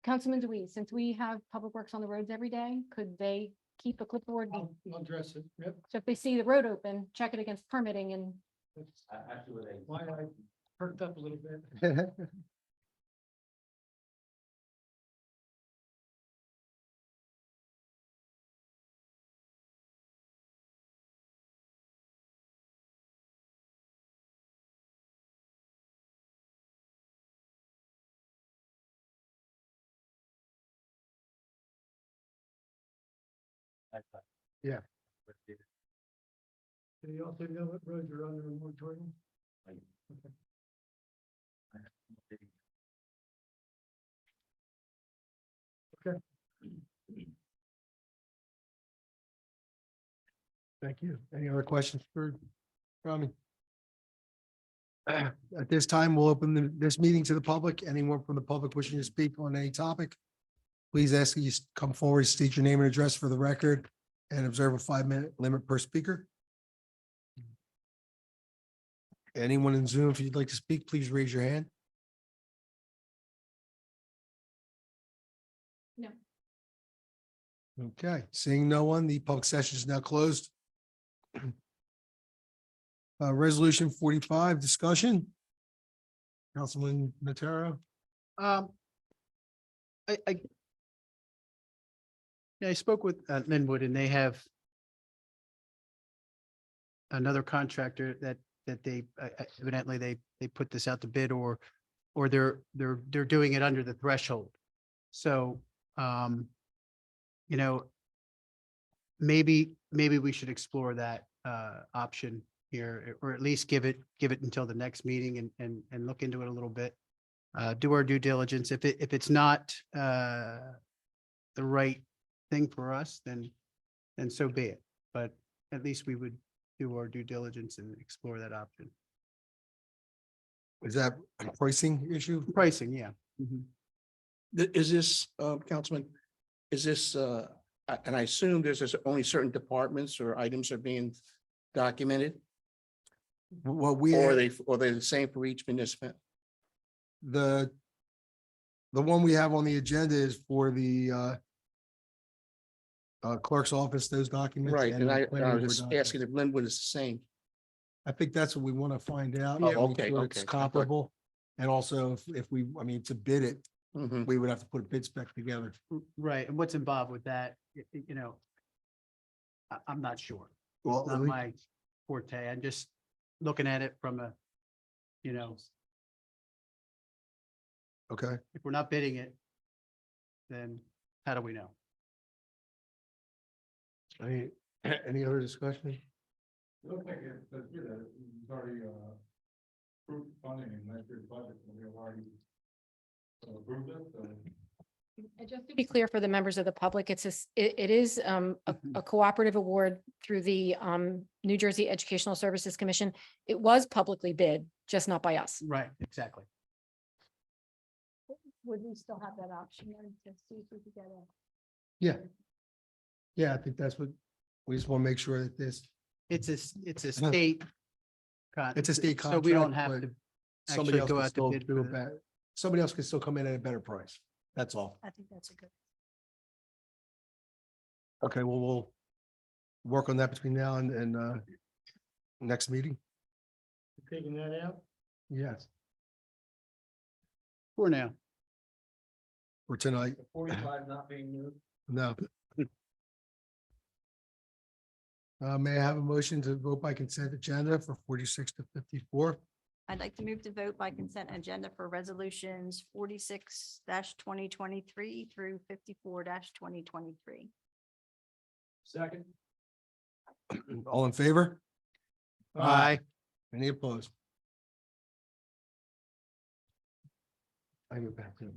Councilman Deweese, since we have Public Works on the roads every day, could they keep a clipboard?
I'll address it. Yep.
So if they see the road open, check it against permitting and
Actually,
Why I perked up a little bit.
Yeah.
Do you also know what roads are under a moratorium?
Thank you. Any other questions for Rami? At this time, we'll open this meeting to the public. Anyone from the public wishing to speak on any topic, please ask that you come forward, state your name and address for the record, and observe a 5-minute limit per speaker. Anyone in Zoom, if you'd like to speak, please raise your hand.
No.
Okay, seeing no one, the public session is now closed. Resolution 45, discussion. Councilman Notaro.
I yeah, I spoke with Linwood and they have another contractor that they evidently they put this out to bid or they're doing it under the threshold. So, you know, maybe we should explore that option here, or at least give it until the next meeting and look into it a little bit. Do our due diligence. If it's not the right thing for us, then so be it. But at least we would do our due diligence and explore that option.
Is that a pricing issue?
Pricing, yeah. Mhm.
Is this, Councilman, is this, and I assume there's only certain departments or items are being documented?
What we,
Or are they the same for each municipal?
the one we have on the agenda is for the clerk's office, those documents.
Right, and
the
I
planning
was
board
just
documents.
asking if Linwood is the same.
I think that's what we want to find out.
Oh,
make
okay,
sure
okay.
It's
I thought-
comparable. And also if we, I mean, to bid it,
Mhm.
we would have to put a bid spec together.
Right. And what's involved with that, you know, I'm not sure.
Well,
Not my forte. I'm just looking at it from a you know,
Okay,
if we're not bidding it, then how do we know?
any other discussion?
It looks like it's already, approved funding in next year's budget, so we have already approved it, so.
And just to be clear for the members of the public, it is a cooperative award through the New Jersey Educational Services Commission. It was publicly bid, just not by us.
Right, exactly.
Would we still have that option then to see if we could get a?
Yeah. Yeah, I think that's what, we just want to make sure that this,
It's a state.
it's a state
So we don't
contract,
have
but
to
somebody
actually
else
go
can
out to
still
bid.
do
for
a
the-
better, somebody else can still come in at a better price. That's all.
I think that's a good.
Okay, well, we'll work on that between now and next meeting.
Taking that out.
Yes,
For now.
for tonight.
45 not being moved.
No. May I have a motion to vote by consent agenda for 46 to 54?
I'd like to move to vote by consent agenda for resolutions 46-2023 through 54-2023.
Second.
All in favor?
Aye.
Any opposed? I go back to.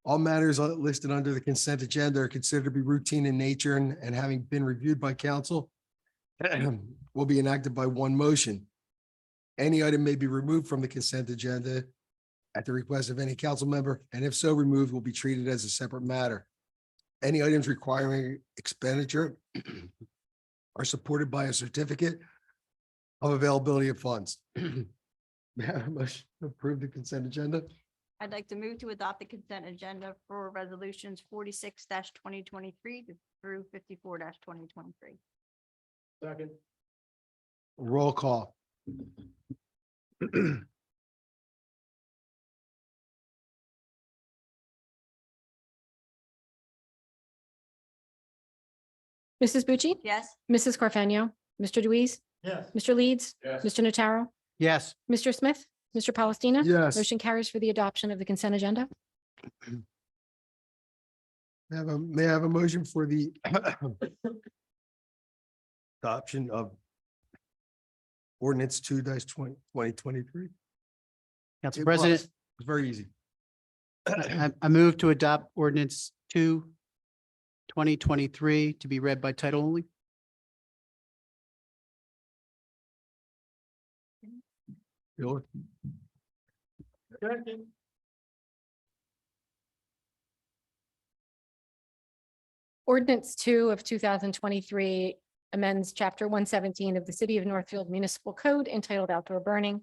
All matters listed under the consent agenda are considered to be routine in nature and having been reviewed by council will be enacted by one motion. Any item may be removed from the consent agenda at the request of any council member, and if so removed, will be treated as a separate matter. Any items requiring expenditure are supported by a certificate of availability of funds. May I have a motion to approve the consent agenda?
I'd like to move to adopt the consent agenda for resolutions 46-2023 through 54-2023.
Second.
Roll call.
Mrs. Bucci?
Yes.
Mrs. Carfano? Mr. Deweese?
Yes.
Mr. Leeds?
Yes.
Mr. Notaro?
Yes.
Mr. Smith? Mr. Palestina?
Yes.
Motion carries for the adoption of the consent agenda.
May I have a motion for the adoption of ordinance 2-2023?
Council President,
It's very easy.
I move to adopt ordinance 2023 to be read by title only.
Bueller?
Second.
Ordinance 2 of 2023 amends Chapter 117 of the City of Northfield Municipal Code entitled Outdoor Burning.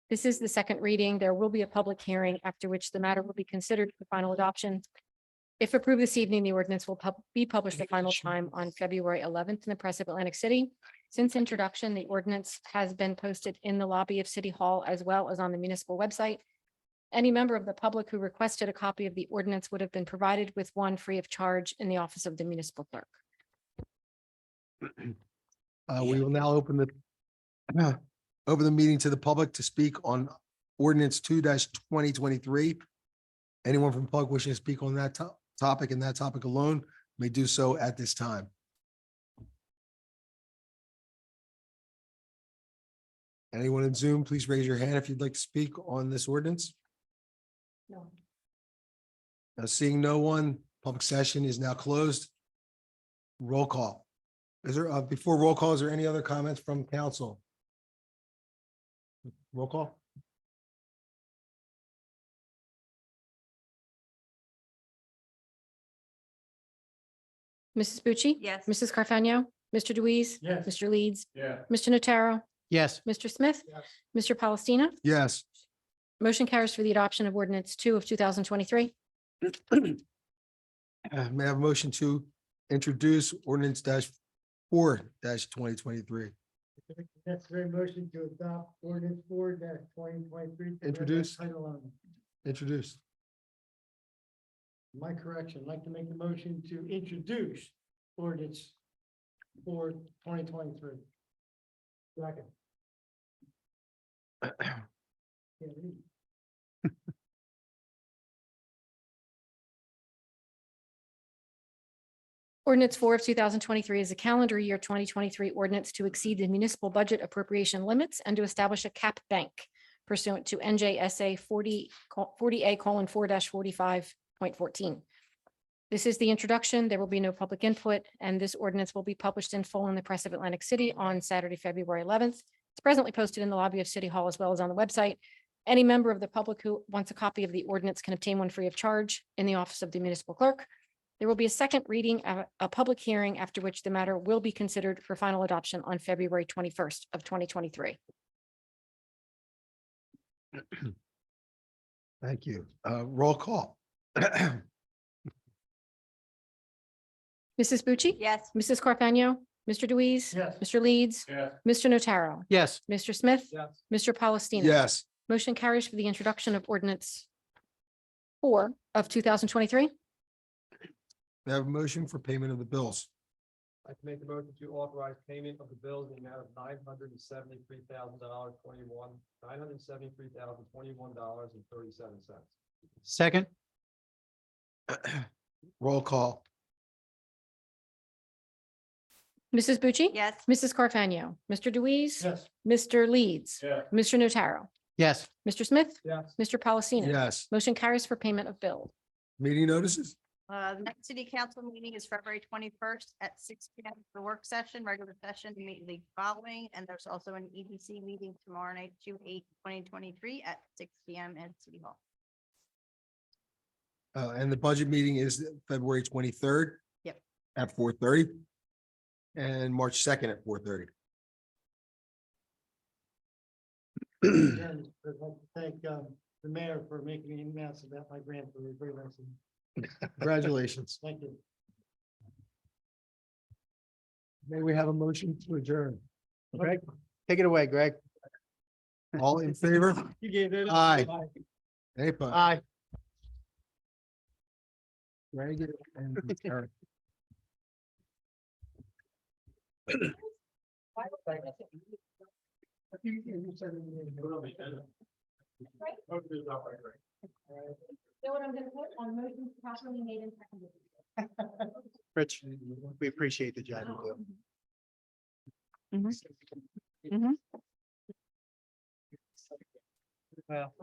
This is the second reading. There will be a public hearing after which the matter will be considered for final adoption. If approved this evening, the ordinance will be published the final time on February 11th in the Press of Atlantic City. Since introduction, the ordinance has been posted in the lobby of City Hall as well as on the municipal website. Any member of the public who requested a copy of the ordinance would have been provided with one free of charge in the office of the municipal clerk.
We will now open the meeting to the public to speak on ordinance 2-2023. Anyone from the public wishing to speak on that topic and that topic alone may do so at this time. Anyone in Zoom, please raise your hand if you'd like to speak on this ordinance.
No.
Now, seeing no one, public session is now closed. Roll call. Is there, before roll call, is there any other comments from council? Roll call?
Mrs. Bucci?
Yes.
Mrs. Carfano? Mr. Deweese?
Yes.
Mr. Leeds?
Yeah.
Mr. Notaro?
Yes.
Mr. Smith?
Yes.
Mr. Palestina?
Yes.
Motion carries for the adoption of ordinance 2 of 2023.
May I have a motion to introduce ordinance -4-2023?
Necessary motion to adopt ordinance 4-2023.
Introduce.
Title only.
Introduce.
My correction, I'd like to make the motion to introduce ordinance 4-2023. Second.
Ordinance 4 of 2023 is a calendar year 2023 ordinance to exceed the municipal budget appropriation limits and to establish a cap bank pursuant to NJSA 40A:4-45.14. This is the introduction. There will be no public input, and this ordinance will be published in full in the Press of Atlantic City on Saturday, February 11th. It's presently posted in the lobby of City Hall as well as on the website. Any member of the public who wants a copy of the ordinance can obtain one free of charge in the office of the municipal clerk. There will be a second reading, a public hearing, after which the matter will be considered for final adoption on February 21st of 2023.
Thank you. Roll call.
Mrs. Bucci?
Yes.
Mrs. Carfano? Mr. Deweese?
Yes.
Mr. Leeds?
Yes.
Mr. Notaro?
Yes.
Mr. Smith?
Yes.
Mr. Palestina?
Yes,
Motion carries for the introduction of ordinance 4 of 2023.
we have a motion for payment of the bills.
I'd like to make a motion to authorize payment of the bills in the amount of $973,021.37.
Second.
Roll call.
Mrs. Bucci?
Yes.
Mrs. Carfano? Mr. Deweese?
Yes.
Mr. Leeds?
Yeah.
Mr. Notaro?
Yes.
Mr. Smith?
Yes.
Mr. Palestina?
Yes,
Motion carries for payment of bill.
meeting notices.
The next city council meeting is February 21st at 6 p.m. for work session, regular session immediately following. And there's also an EDC meeting tomorrow night, 2/8/2023 at 6 p.m. at City Hall.
And the budget meeting is February 23rd.
Yep.
At 4:30. And March 2nd at 4:30.
I'd like to thank the mayor for making me announce about my grant for the lesson.
Congratulations.
Thank you.
May we have a motion to adjourn?
Greg, take it away, Greg.
All in favor?
You gave it.
Aye. Any opposed?
Aye.
Greg and Eric.
So what I'm going to put on motion properly made and seconded.
Rich, we appreciate the job you do.
Mhm.
Well.